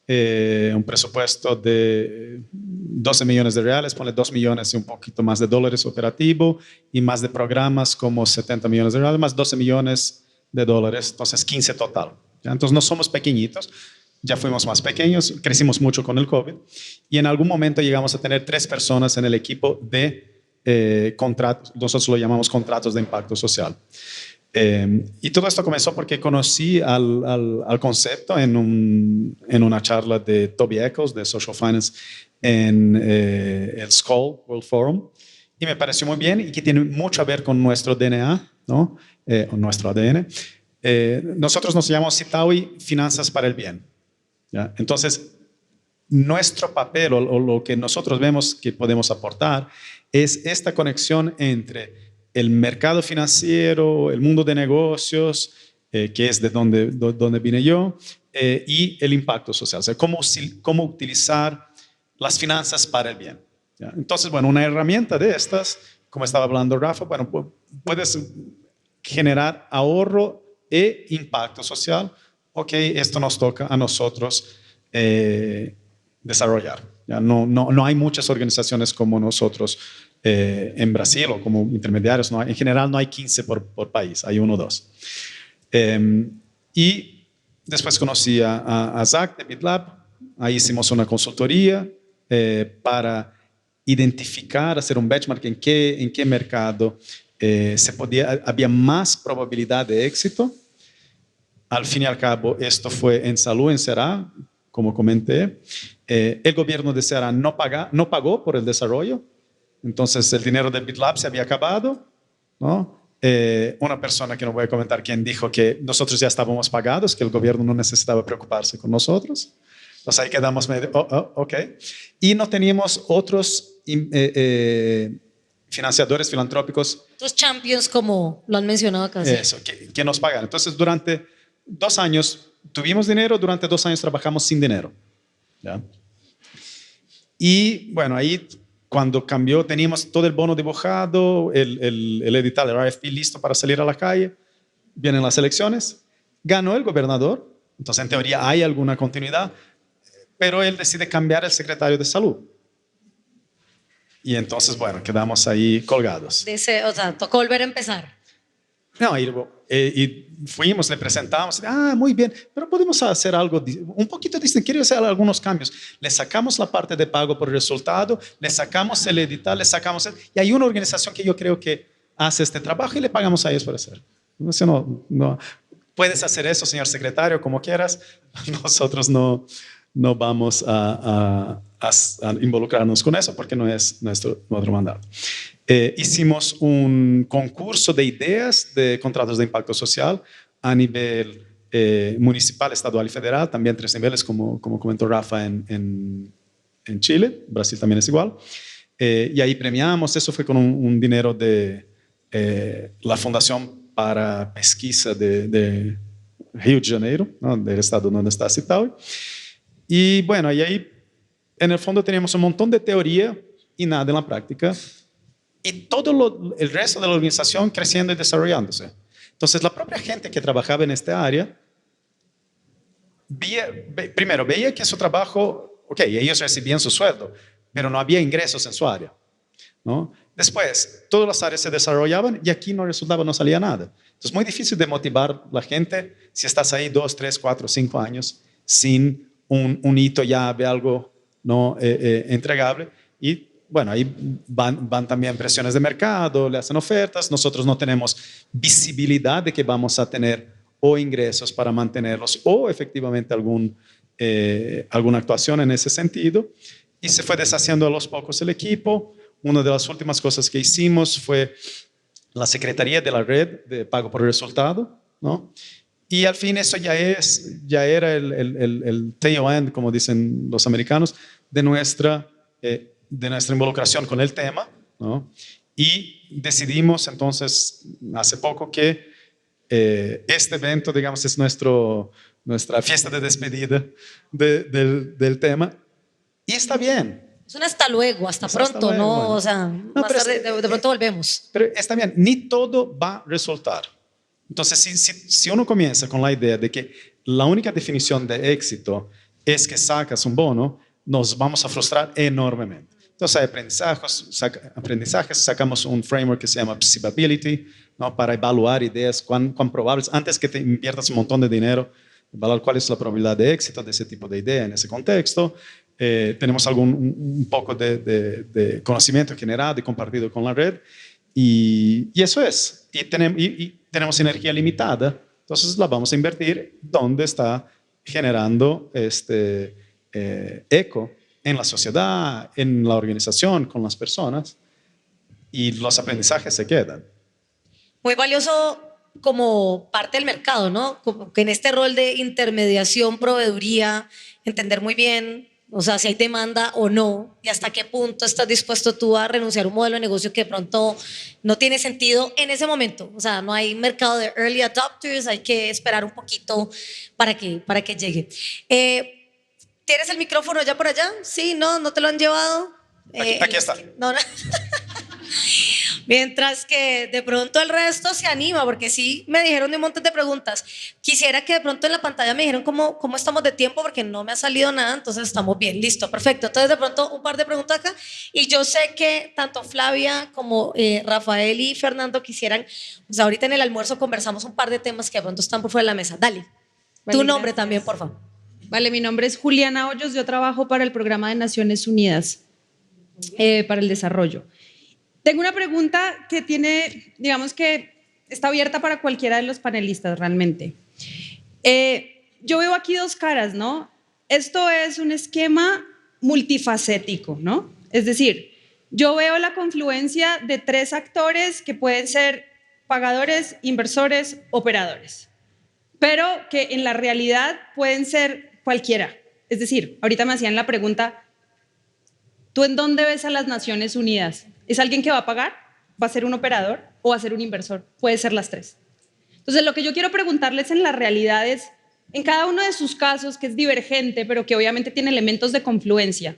un presupuesto de 12 millones de reales, ponle 2 millones y un poquito más de dólares operativo y más de programas como 70 millones de reales, más 12 millones de dólares, entonces 15 total. ¿Ya? Entonces, no somos pequeñitos. Ya fuimos más pequeños, crecimos mucho con el COVID y en algún momento llegamos a tener 3 personas en el equipo de contratos, nosotros lo llamamos contratos de impacto social. Y todo esto comenzó porque conocí al concepto en una charla de Toby Eccles de Social Finance en el Skoll World Forum y me pareció muy bien y que tiene mucho a ver con nuestro DNA, ¿no? Nuestro ADN. Nosotros nos llamamos Citaui Finanzas para el Bien. ¿Ya? Entonces, nuestro papel o lo que nosotros vemos que podemos aportar es esta conexión entre el mercado financiero, el mundo de negocios, que es de donde vine yo, y el impacto social. O sea, cómo utilizar las finanzas para el bien. ¿Ya? Entonces, bueno, una herramienta de estas, como estaba hablando Rafa, bueno, puedes generar ahorro e impacto social. Ok, esto nos toca a nosotros desarrollar. ¿Ya? No hay muchas organizaciones como nosotros en Brasil o como intermediarios. En general no hay 15 por país, hay 1 o 2. Y después conocí a Zach de BitLab, ahí hicimos una consultoría para identificar, hacer un benchmark en qué mercado había más probabilidad de éxito. Al fin y al cabo, esto fue en salud en Ceará, como comenté. El gobierno de Ceará no pagó por el desarrollo, entonces el dinero de BitLab se había acabado, ¿no? Una persona que no voy a comentar quién dijo que nosotros ya estábamos pagados, que el gobierno no necesitaba preocuparse con nosotros. Entonces ahí quedamos medio, ok. Y no teníamos otros financiadores filantrópicos. Los champions, como lo han mencionado acá. Sí. Eso, que nos pagan. Entonces, durante 2 años tuvimos dinero, durante 2 años trabajamos sin dinero. ¿Ya? Y bueno, ahí cuando cambió, teníamos todo el bono dibujado, el edital, el RFP listo para salir a la calle. Vienen las elecciones, ganó el gobernador, entonces en teoría hay alguna continuidad, pero él decide cambiar el secretario de salud. Y entonces, bueno, quedamos ahí colgados. O sea, tocó volver a empezar. No, y fuimos, le presentamos, muy bien, pero podemos hacer algo un poquito distinto, quiero hacer algunos cambios. Le sacamos la parte de pago por resultado, le sacamos el edital, le sacamos y hay una organización que yo creo que hace este trabajo y le pagamos a ellos por hacer. No, puedes hacer eso, señor secretario, como quieras, nosotros no vamos a involucrarnos con eso porque no es nuestro mandato. Hicimos un concurso de ideas de contratos de impacto social a nivel municipal, estadual y federal, también 3 niveles, como comentó Rafa en Chile, Brasil también es igual. Y ahí premiamos, eso fue con un dinero de la Fundación para Pesquisa de Rio de Janeiro, ¿no? Del estado donde está citado. Y bueno, y ahí en el fondo teníamos un montón de teoría y nada en la práctica. Y todo el resto de la organización creciendo y desarrollándose. Entonces, la propia gente que trabajaba en esta área, primero, veía que su trabajo, ellos recibían su sueldo, pero no había ingresos en su área, ¿no? Después, todas las áreas se desarrollaban y aquí no salía nada. Entonces, muy difícil de motivar a la gente si estás ahí 2, 3, 4, 5 años sin un hito ya de algo no entregable. Y bueno, ahí van también presiones de mercado, le hacen ofertas, nosotros no tenemos visibilidad de que vamos a tener o ingresos para mantenerlos o efectivamente alguna actuación en ese sentido. Y se fue deshaciendo a los pocos el equipo. Una de las últimas cosas que hicimos fue la Secretaría de la Red de Pago por Resultado, ¿no? Y al fin eso ya era el tail end, como dicen los americanos, de nuestra involucración con el tema, ¿no? Y decidimos entonces hace poco que este evento, digamos, es nuestra fiesta de despedida del tema. Y está bien. Es un hasta luego, hasta pronto, luego, ¿no? Bueno. O sea, más tarde, de pronto volvemos. Pero está bien, ni todo va a resultar. Entonces, si uno comienza con la idea de que la única definición de éxito es que sacas un bono, nos vamos a frustrar enormemente. Entonces, hay aprendizajes, sacamos un framework que se llama Psibability, ¿no? Para evaluar ideas cuán probables, antes que te inviertas un montón de dinero, evaluar cuál es la probabilidad de éxito de ese tipo de idea en ese contexto. Tenemos un poco de conocimiento generado y compartido con la red, y eso es. Y tenemos energía limitada, entonces la vamos a invertir donde está generando eco en la sociedad, en la organización, con las personas, y los aprendizajes se quedan. Muy valioso como parte del mercado, ¿no? Como que en este rol de intermediación, proveeduría, entender muy bien, o sea, si hay demanda o no, y hasta qué punto estás dispuesto tú a renunciar a un modelo de negocio que de pronto no tiene sentido en ese momento. O sea, no hay mercado de early adopters, hay que esperar un poquito para que llegue. ¿Tienes el micrófono ya por allá? Sí, ¿no te lo han llevado? Aquí está. No. Mientras que de pronto el resto se anima, porque sí me dijeron de un montón de preguntas. Quisiera que de pronto en la pantalla me dijeran cómo estamos de tiempo, porque no me ha salido nada, entonces estamos bien, listo, perfecto. Entonces de pronto un par de preguntas acá, y yo sé que tanto Flavia como Rafael y Fernando quisieran, pues ahorita en el almuerzo conversamos un par de temas que de pronto están por fuera de la mesa. Dale, vale, tu nombre gracias. También, por favor. Vale, mi nombre es Juliana Hoyos, yo trabajo para el Programa de Naciones Unidas para el Desarrollo. Tengo una pregunta que digamos que está abierta para cualquiera de los panelistas realmente. Yo veo aquí 2 caras, ¿no? Esto es un esquema multifacético, ¿no? Es decir, yo veo la confluencia de 3 actores que pueden ser pagadores, inversores, operadores, pero que en la realidad pueden ser cualquiera. Es decir, ahorita me hacían la pregunta, ¿tú en dónde ves a las Naciones Unidas? ¿Es alguien que va a pagar? ¿Va a ser un operador o va a ser un inversor? Puede ser las tres. Entonces, lo que yo quiero preguntarles en la realidad es, en cada uno de sus casos, que es divergente, pero que obviamente tiene elementos de confluencia,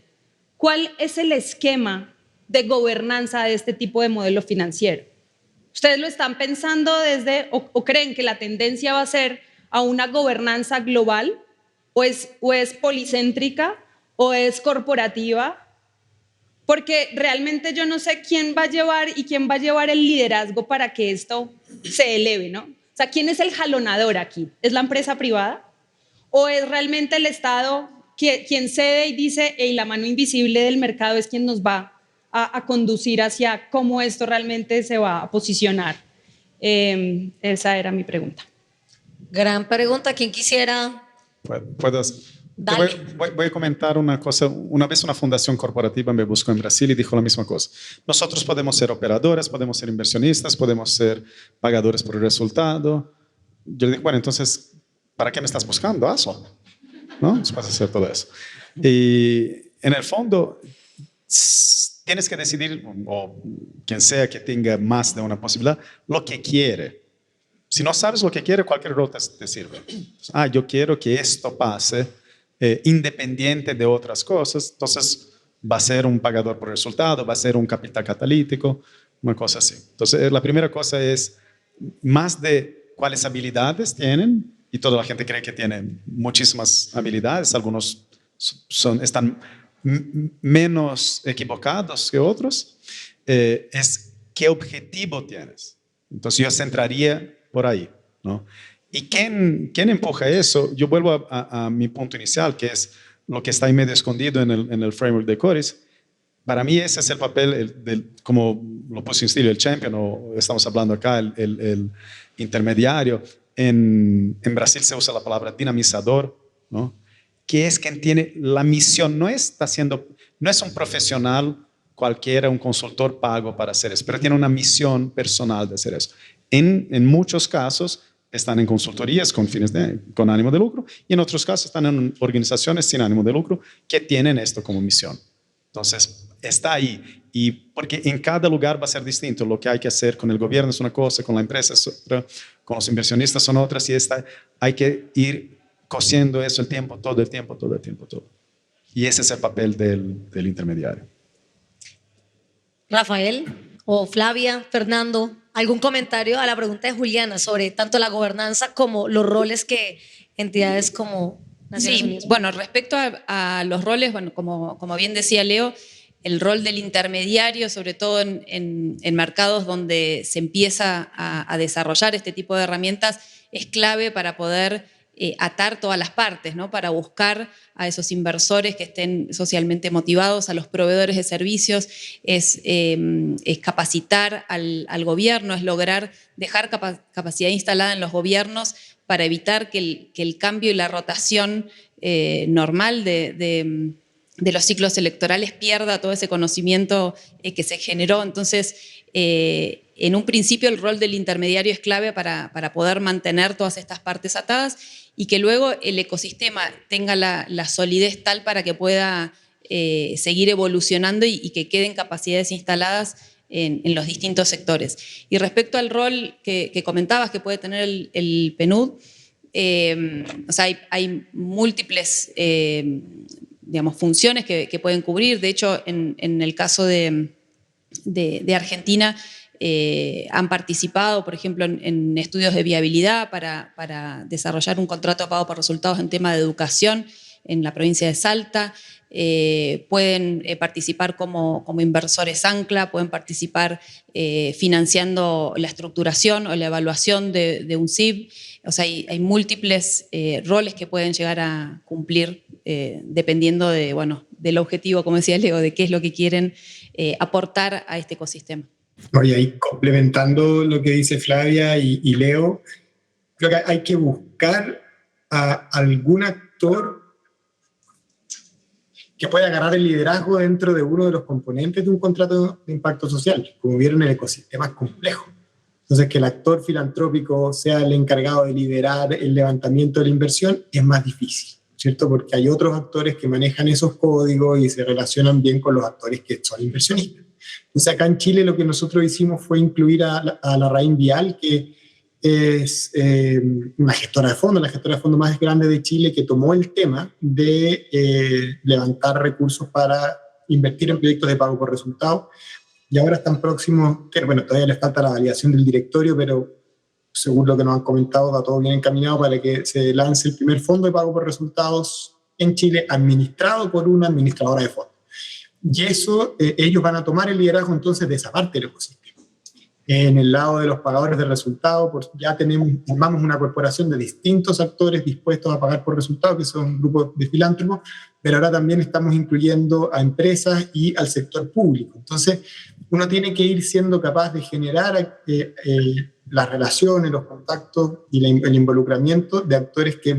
¿cuál es el esquema de gobernanza de este tipo de modelo financiero? ¿Ustedes lo están pensando desde, o creen que la tendencia va a ser a una gobernanza global, o es policéntrica, o es corporativa? Porque realmente yo no sé quién va a llevar el liderazgo para que esto se eleve, ¿no? O sea, ¿quién es el jalonador aquí? ¿Es la empresa privada? ¿O es realmente el Estado quien cede y dice, hey, la mano invisible del mercado es quien nos va a conducir hacia cómo esto realmente se va a posicionar? Esa era mi pregunta. Gran pregunta. ¿Quién quisiera? Puedes. Dale. Voy a comentar una cosa. Una vez una fundación corporativa me buscó en Brasil y dijo la misma cosa. Nosotros podemos ser operadores, podemos ser inversionistas, podemos ser pagadores por el resultado. Yo le dije, bueno, entonces, ¿para qué me estás buscando? Hazlo, ¿no? Puedes hacer todo eso. Y en el fondo, tienes que decidir, o quien sea que tenga más de una posibilidad, lo que quiere. Si no sabes lo que quiere, cualquier rol te sirve. Yo quiero que esto pase independiente de otras cosas, entonces va a ser un pagador por resultado, va a ser un capital catalítico, una cosa así. Entonces, la primera cosa es más de cuáles habilidades tienen, y toda la gente cree que tienen muchísimas habilidades, algunos están menos equivocados que otros, es qué objetivo tienes. Entonces, yo centraría por ahí, ¿no? ¿Y quién empuja eso? Yo vuelvo a mi punto inicial, que es lo que está ahí medio escondido en el framework de Coris. Para mí ese es el papel, como lo puse en estilo, el champion, o estamos hablando acá, el intermediario. En Brasil se usa la palabra dinamizador, ¿no? Que es quien tiene la misión, no es un profesional cualquiera, un consultor pago para hacer eso, pero tiene una misión personal de hacer eso. En muchos casos están en consultorías con ánimo de lucro, y en otros casos están en organizaciones sin ánimo de lucro que tienen esto como misión. Entonces, está ahí. Y porque en cada lugar va a ser distinto. Lo que hay que hacer con el gobierno es una cosa, con la empresa es otra, con los inversionistas son otras, y hay que ir cosiendo eso todo el tiempo. Y ese es el papel del intermediario. Rafael o Flavia, Fernando, ¿algún comentario a la pregunta de Juliana sobre tanto la gobernanza como los roles que entidades como Naciones Unidas? Bueno, respecto a los roles, bueno, como bien decía Leo, el rol del intermediario, sobre todo en mercados donde se empieza a desarrollar este tipo de herramientas, es clave para poder atar todas las partes, ¿no? Para buscar a esos inversores que estén socialmente motivados, a los proveedores de servicios, es capacitar al gobierno, es lograr dejar capacidad instalada en los gobiernos para evitar que el cambio y la rotación normal de los ciclos electorales pierda todo ese conocimiento que se generó. Entonces, en un principio el rol del intermediario es clave para poder mantener todas estas partes atadas, y que luego el ecosistema tenga la solidez tal para que pueda seguir evolucionando y que queden capacidades instaladas en los distintos sectores. Y respecto al rol que comentabas que puede tener el PNUD, o sea, hay múltiples funciones que pueden cubrir. De hecho, en el caso de Argentina, han participado, por ejemplo, en estudios de viabilidad para desarrollar un contrato de pago por resultados en tema de educación en la provincia de Salta. Pueden participar como inversores ancla, pueden participar financiando la estructuración o la evaluación de un CIB. O sea, hay múltiples roles que pueden llegar a cumplir dependiendo del objetivo, como decía Leo, de qué es lo que quieren aportar a este ecosistema. Y ahí, complementando lo que dice Flavia y Leo, creo que hay que buscar a algún actor que pueda agarrar el liderazgo dentro de uno de los componentes de un contrato de impacto social. Como vieron, el ecosistema es complejo. Entonces, que el actor filantrópico sea el encargado de liderar el levantamiento de la inversión es más difícil, ¿cierto? Porque hay otros actores que manejan esos códigos y se relacionan bien con los actores que son inversionistas. Entonces acá en Chile lo que nosotros hicimos fue incluir a la Raín Vial, que es una gestora de fondos, la gestora de fondos más grande de Chile, que tomó el tema de levantar recursos para invertir en proyectos de pago por resultado, y ahora están próximos, bueno, todavía les falta la validación del directorio, pero según lo que nos han comentado, está todo bien encaminado para que se lance el primer fondo de pago por resultados en Chile, administrado por una administradora de fondos. Y eso, ellos van a tomar el liderazgo entonces de esa parte del ecosistema. En el lado de los pagadores de resultados, pues ya formamos una corporación de distintos actores dispuestos a pagar por resultados, que son grupos de filántropos, pero ahora también estamos incluyendo a empresas y al sector público. Entonces, uno tiene que ir siendo capaz de generar las relaciones, los contactos y el involucramiento de actores que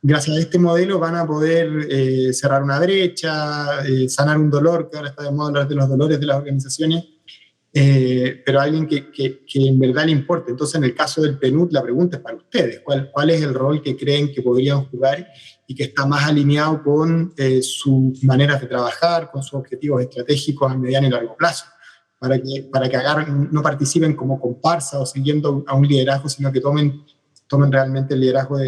gracias a este modelo, van a poder cerrar una brecha, sanar un dolor, que ahora está de moda hablar de los dolores de las organizaciones, pero alguien que en verdad le importa. Entonces, en el caso del PNUD, la pregunta es para ustedes. ¿Cuál es el rol que creen que podrían jugar y que está más alineado con sus maneras de trabajar, con sus objetivos estratégicos a mediano y largo plazo? Para que no participen como comparsa o siguiendo a un liderazgo, sino que tomen realmente el liderazgo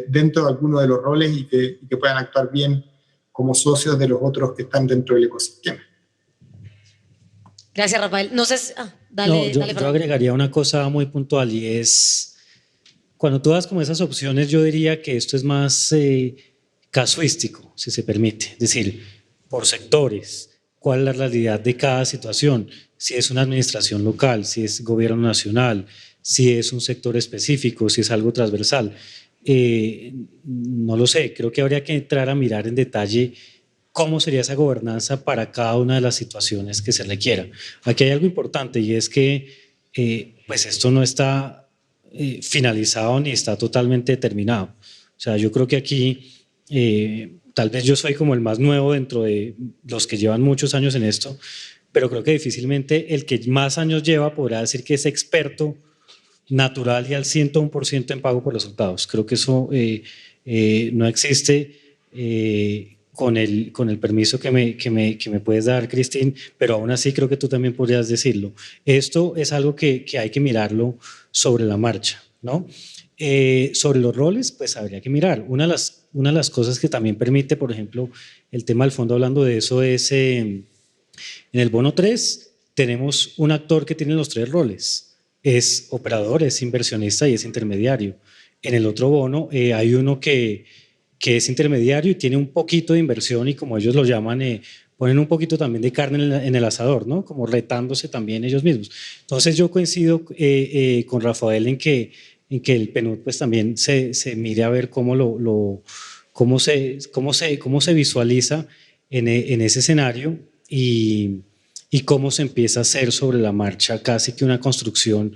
dentro de alguno de los roles y que puedan actuar bien como socios de los otros que están dentro del ecosistema. Gracias, Rafael. No sé si, yo agregaría una cosa muy puntual, y es, cuando tú das como esas opciones, yo diría que esto es más casuístico, si se permite, es decir, por sectores, cuál es la realidad de cada situación, si es una administración local, si es gobierno nacional, si es un sector específico, si es algo transversal. No lo sé, creo que habría que entrar a mirar en detalle cómo sería esa gobernanza para cada una de las situaciones que se requiera. Aquí hay algo importante, y es que pues esto no está finalizado ni está totalmente terminado. O sea, yo creo que aquí tal vez yo soy como el más nuevo dentro de los que llevan muchos años en esto, pero creo que difícilmente el que más años lleva podrá decir que es experto natural y al 101% en pago por resultados. Creo que eso no existe con el permiso que me puedes dar, Cristín, pero aún así creo que tú también podrías decirlo. Esto es algo que hay que mirarlo sobre la marcha, ¿no? Sobre los roles, pues habría que mirar. Una de las cosas que también permite, por ejemplo, el tema del fondo, hablando de eso, es en el bono 3 tenemos un actor que tiene los 3 roles. Es operador, es inversionista y es intermediario. En el otro bono hay uno que es intermediario y tiene un poquito de inversión, y como ellos lo llaman, ponen un poquito también de carne en el asador, ¿no? Como retándose también ellos mismos. Entonces yo coincido con Rafael en que el PNUD pues también se mire a ver cómo se visualiza en ese escenario, y cómo se empieza a hacer sobre la marcha casi que una construcción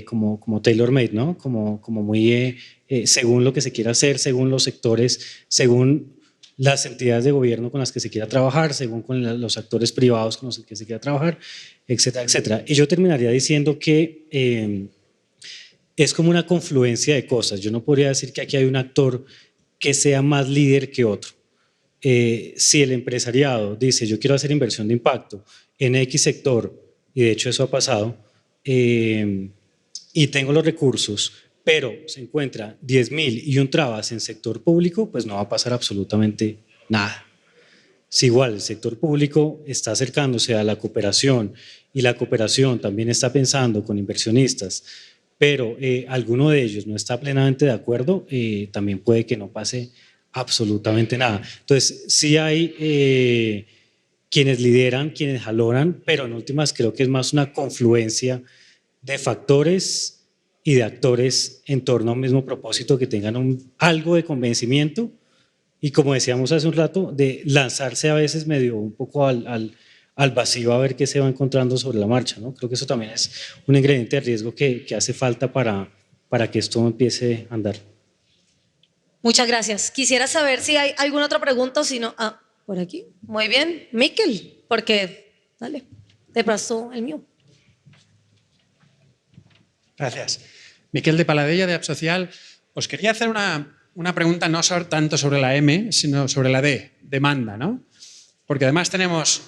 como tailor-made, ¿no? Como muy según lo que se quiera hacer, según los sectores, según las entidades de gobierno con las que se quiera trabajar, según con los actores privados con los que se quiera trabajar, etcétera, etcétera. Y yo terminaría diciendo que es como una confluencia de cosas. Yo no podría decir que aquí hay un actor que sea más líder que otro. Si el empresariado dice yo quiero hacer inversión de impacto en X sector, y de hecho eso ha pasado, y tengo los recursos, pero se encuentra 10.000 y un trabas en sector público, pues no va a pasar absolutamente nada. Si igual el sector público está acercándose a la cooperación, y la cooperación también está pensando con inversionistas, pero alguno de ellos no está plenamente de acuerdo, también puede que no pase absolutamente nada. Entonces, sí hay quienes lideran, quienes jalonan, pero en últimas creo que es más una confluencia de factores y de actores en torno a un mismo propósito, que tengan algo de convencimiento y, como decíamos hace un rato, de lanzarse a veces medio un poco al vacío a ver qué se va encontrando sobre la marcha, ¿no? Creo que eso también es un ingrediente de riesgo que hace falta para que esto empiece a andar. Muchas gracias. Quisiera saber si hay alguna otra pregunta o si no. Por aquí. Muy bien. Miquel, porque, dale, te paso el mío. Gracias. Miquel de Paladella, de Absocial. Os quería hacer una pregunta no tanto sobre la M, sino sobre la D, demanda, ¿no? Porque además tenemos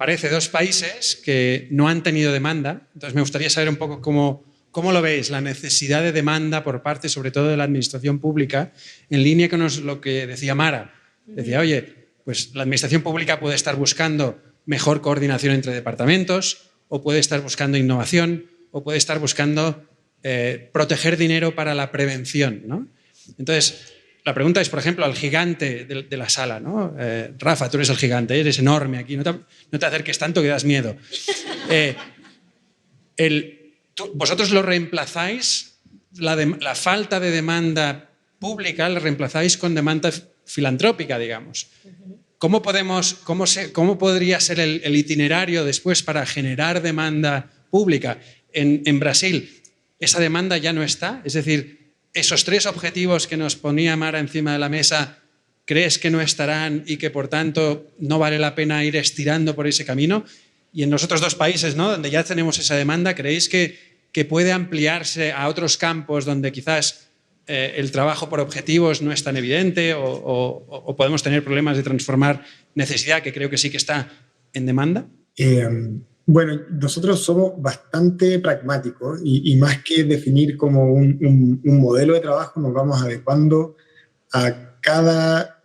parece, dos países que no han tenido demanda. Entonces me gustaría saber un poco cómo lo veis, la necesidad de demanda por parte, sobre todo de la administración pública, en línea con lo que decía Mara. Decía, oye, pues la administración pública puede estar buscando mejor coordinación entre departamentos, o puede estar buscando innovación, o puede estar buscando proteger dinero para la prevención, ¿no? Entonces, la pregunta es, por ejemplo, al gigante de la sala, ¿no? Rafa, tú eres el gigante, eres enorme aquí, no te acerques tanto que das miedo. ¿Vosotros lo reemplazáis, la falta de demanda pública, la reemplazáis con demanda filantrópica, digamos? ¿Cómo podría ser el itinerario después para generar demanda pública? En Brasil, esa demanda ya no está, es decir, esos 3 objetivos que nos ponía Mara encima de la mesa, ¿crees que no estarán y que por tanto no vale la pena ir estirando por ese camino? Y en los otros 2 países, ¿no?, donde ya tenemos esa demanda, ¿creéis que puede ampliarse a otros campos donde quizás el trabajo por objetivos no es tan evidente o podemos tener problemas de transformar necesidad, que creo que sí que está en demanda? Bueno, nosotros somos bastante pragmáticos y más que definir como un modelo de trabajo, nos vamos adecuando a cada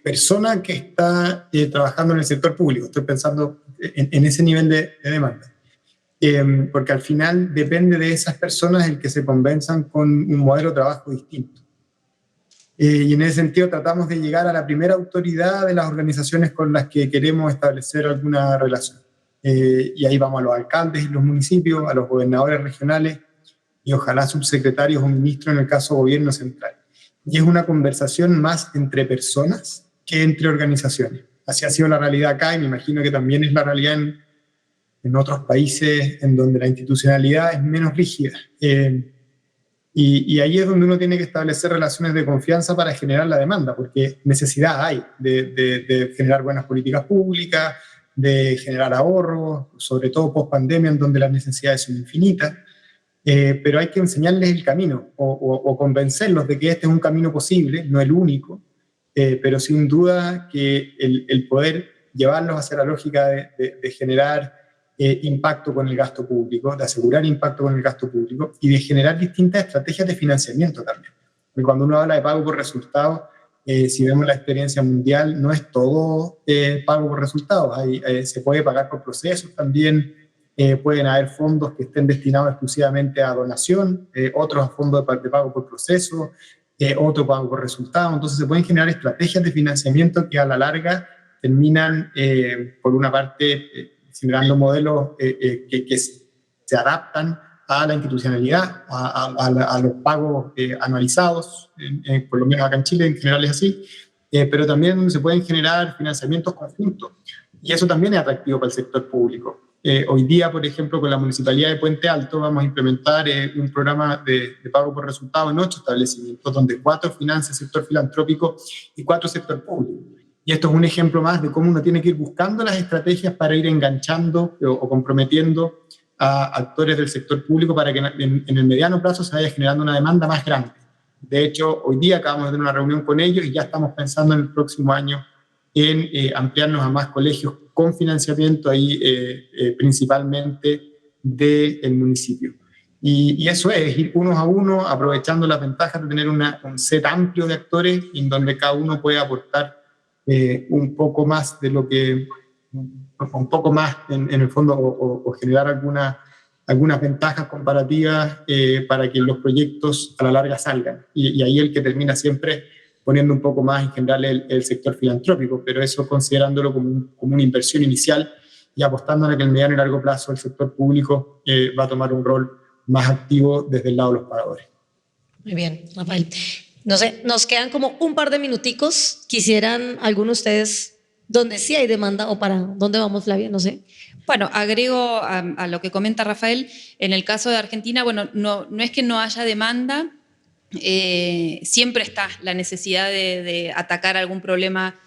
persona que está trabajando en el sector público. Estoy pensando en ese nivel de demanda. Porque al final depende de esas personas el que se convenzan con un modelo de trabajo distinto. Y en ese sentido tratamos de llegar a la primera autoridad de las organizaciones con las que queremos establecer alguna relación. Y ahí vamos a los alcaldes y los municipios, a los gobernadores regionales y ojalá subsecretarios o ministros en el caso gobierno central. Y es una conversación más entre personas que entre organizaciones. Así ha sido la realidad acá y me imagino que también es la realidad en otros países en donde la institucionalidad es menos rígida. Y ahí es donde uno tiene que establecer relaciones de confianza para generar la demanda, porque necesidad hay de generar buenas políticas públicas, de generar ahorros, sobre todo post pandemia, en donde las necesidades son infinitas, pero hay que enseñarles el camino o convencerlos de que este es un camino posible, no el único, pero sin duda que el poder llevarlos hacia la lógica de generar impacto con el gasto público, de asegurar impacto con el gasto público y de generar distintas estrategias de financiamiento también. Porque cuando uno habla de pago por resultados, si vemos la experiencia mundial, no es todo pago por resultados. Se puede pagar por procesos también, pueden haber fondos que estén destinados exclusivamente a donación, otros a fondos de pago por proceso, otro pago por resultados. Entonces se pueden generar estrategias de financiamiento que a la larga terminan, por una parte, generando modelos que se adaptan a la institucionalidad, a los pagos anualizados, por lo menos acá en Chile en general es así, pero también donde se pueden generar financiamientos conjuntos. Y eso también es atractivo para el sector público. Hoy día, por ejemplo, con la Municipalidad de Puente Alto vamos a implementar un programa de pago por resultado en 8 establecimientos, donde 4 financia el sector filantrópico y 4 sector público. Y esto es un ejemplo más de cómo uno tiene que ir buscando las estrategias para ir enganchando o comprometiendo a actores del sector público para que en el mediano plazo se vaya generando una demanda más grande. De hecho, hoy día acabamos de tener una reunión con ellos y ya estamos pensando en el próximo año en ampliarnos a más colegios con financiamiento ahí principalmente del municipio. Y eso es ir unos a uno, aprovechando las ventajas de tener un set amplio de actores en donde cada uno puede aportar un poco más de lo que, un poco más en el fondo, o generar algunas ventajas comparativas para que los proyectos a la larga salgan. Y ahí el que termina siempre poniendo un poco más en general el sector filantrópico, pero eso considerándolo como una inversión inicial y apostándole que en el mediano y largo plazo el sector público va a tomar un rol más activo desde el lado de los pagadores. Muy bien, Rafael. No sé, nos quedan como un par de minuticos. ¿Quisieran algunos de ustedes donde sí hay demanda o para dónde vamos, Flavia? No sé. Bueno, agrego a lo que comenta Rafael, en el caso de Argentina, bueno, no es que no haya demanda, siempre está la necesidad de atacar algún problema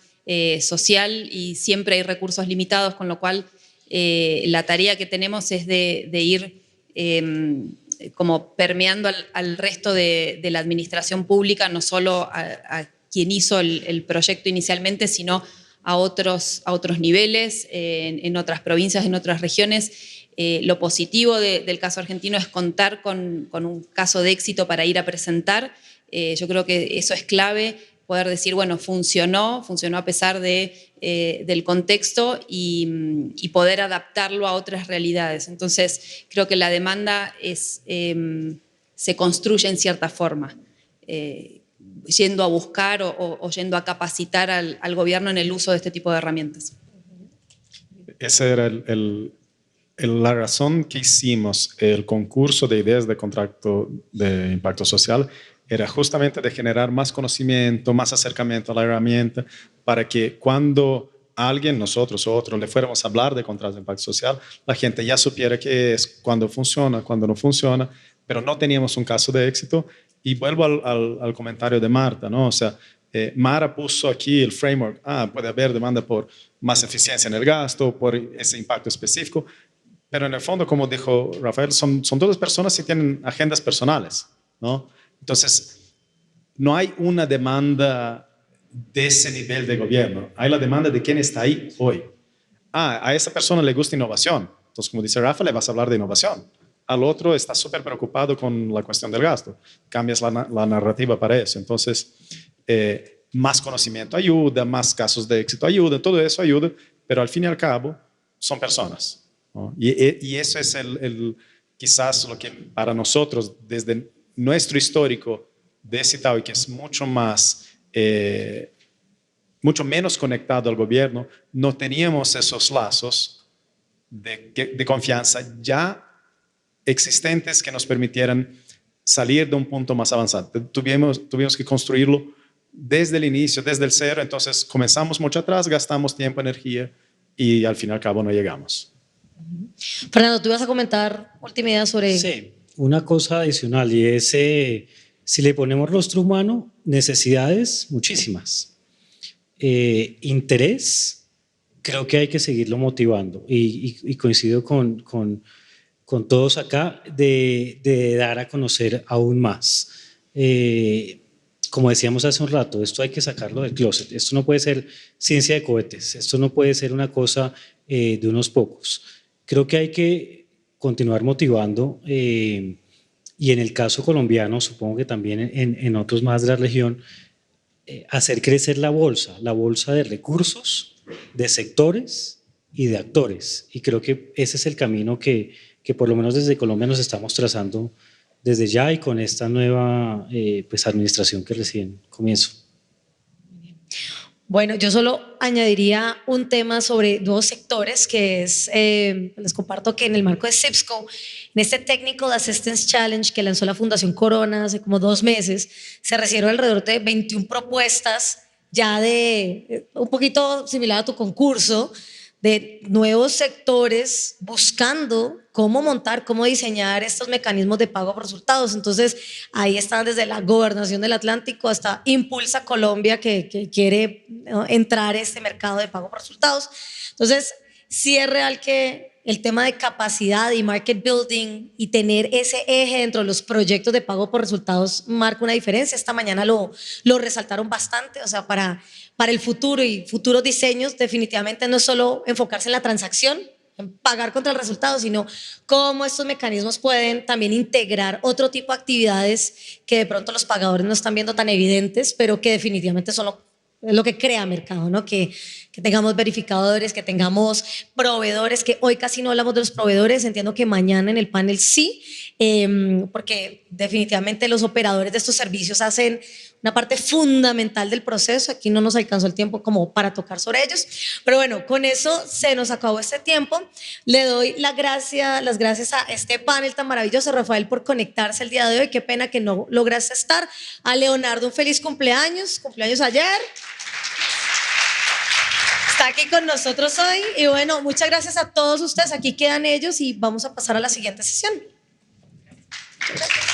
social y siempre hay recursos limitados, con lo cual la tarea que tenemos es de ir como permeando al resto de la administración pública, no solo a quien hizo el proyecto inicialmente, sino a otros niveles, en otras provincias, en otras regiones. Lo positivo del caso argentino es contar con un caso de éxito para ir a presentar. Yo creo que eso es clave, poder decir, bueno, funcionó a pesar del contexto y poder adaptarlo a otras realidades. Entonces, creo que la demanda se construye en cierta forma, yendo a buscar o yendo a capacitar al gobierno en el uso de este tipo de herramientas. Esa era la razón que hicimos el concurso de ideas de contrato de impacto social, era justamente de generar más conocimiento, más acercamiento a la herramienta, para que cuando alguien, nosotros o otros, le fuéramos a hablar de contratos de impacto social, la gente ya supiera qué es, cuándo funciona, cuándo no funciona, pero no teníamos un caso de éxito. Y vuelvo al comentario de Marta, ¿no? O sea, Mara puso aquí el framework, puede haber demanda por más eficiencia en el gasto, por ese impacto específico, pero en el fondo, como dijo Rafael, son todas personas que tienen agendas personales, ¿no? Entonces, no hay una demanda de ese nivel de gobierno, hay la demanda de quién está ahí hoy. A esa persona le gusta innovación, entonces, como dice Rafa, le vas a hablar de innovación. Al otro está súper preocupado con la cuestión del gasto, cambias la narrativa para eso. Entonces, más conocimiento ayuda, más casos de éxito ayuda, todo eso ayuda, pero al fin y al cabo son personas, ¿no? Y eso es quizás lo que para nosotros, desde nuestro histórico de Citaui, que es mucho menos conectado al gobierno, no teníamos esos lazos de confianza ya existentes que nos permitieran salir de un punto más avanzado. Tuvimos que construirlo desde el inicio, desde el cero. Entonces comenzamos mucho atrás, gastamos tiempo, energía y al fin y al cabo no llegamos. Fernando, tú ibas a comentar última idea sobre... Sí, una cosa adicional, y es, si le ponemos rostro humano, necesidades muchísimas. Interés, creo que hay que seguirlo motivando, y coincido con todos acá, de dar a conocer aún más. Como decíamos hace un rato, esto hay que sacarlo del closet. Esto no puede ser ciencia de cohetes, esto no puede ser una cosa de unos pocos. Creo que hay que continuar motivando, y en el caso colombiano, supongo que también en otros más de la región, hacer crecer la bolsa de recursos, de sectores y de actores. Y creo que ese es el camino que por lo menos desde Colombia nos estamos trazando desde ya, y con esta nueva pues administración que recién comienzo. Bueno, yo solo añadiría un tema sobre nuevos sectores, que es, les comparto que en el marco de CIPSCO, en este Technical Assistance Challenge que lanzó la Fundación Corona hace como 2 meses, se recibieron alrededor de 21 propuestas, ya de un poquito similar a tu concurso, de nuevos sectores buscando cómo montar, cómo diseñar estos mecanismos de pago por resultados. Entonces, ahí están desde la Gobernación del Atlántico hasta Impulsa Colombia, que quiere, ¿no?, entrar a este mercado de pago por resultados. Entonces, sí es real que el tema de capacidad y market building y tener ese eje dentro de los proyectos de pago por resultados marca una diferencia. Esta mañana lo resaltaron bastante, o sea, para el futuro y futuros diseños, definitivamente no es solo enfocarse en la transacción, en pagar contra el resultado, sino cómo estos mecanismos pueden también integrar otro tipo de actividades que de pronto los pagadores no están viendo tan evidentes, pero que definitivamente son lo que crea mercado, ¿no? Que tengamos verificadores, que tengamos proveedores, que hoy casi no hablamos de los proveedores, entiendo que mañana en el panel sí, porque definitivamente los operadores de estos servicios hacen una parte fundamental del proceso. Aquí no nos alcanzó el tiempo como para tocar sobre ellos, pero bueno, con eso se nos acabó este tiempo. Le doy las gracias a este panel tan maravilloso, Rafael, por conectarse el día de hoy. Qué pena que no lograste estar. A Leonardo, un feliz cumpleaños ayer. Está aquí con nosotros hoy. Y bueno, muchas gracias a todos ustedes. Aquí quedan ellos y vamos a pasar a la siguiente sesión. Muchas gracias.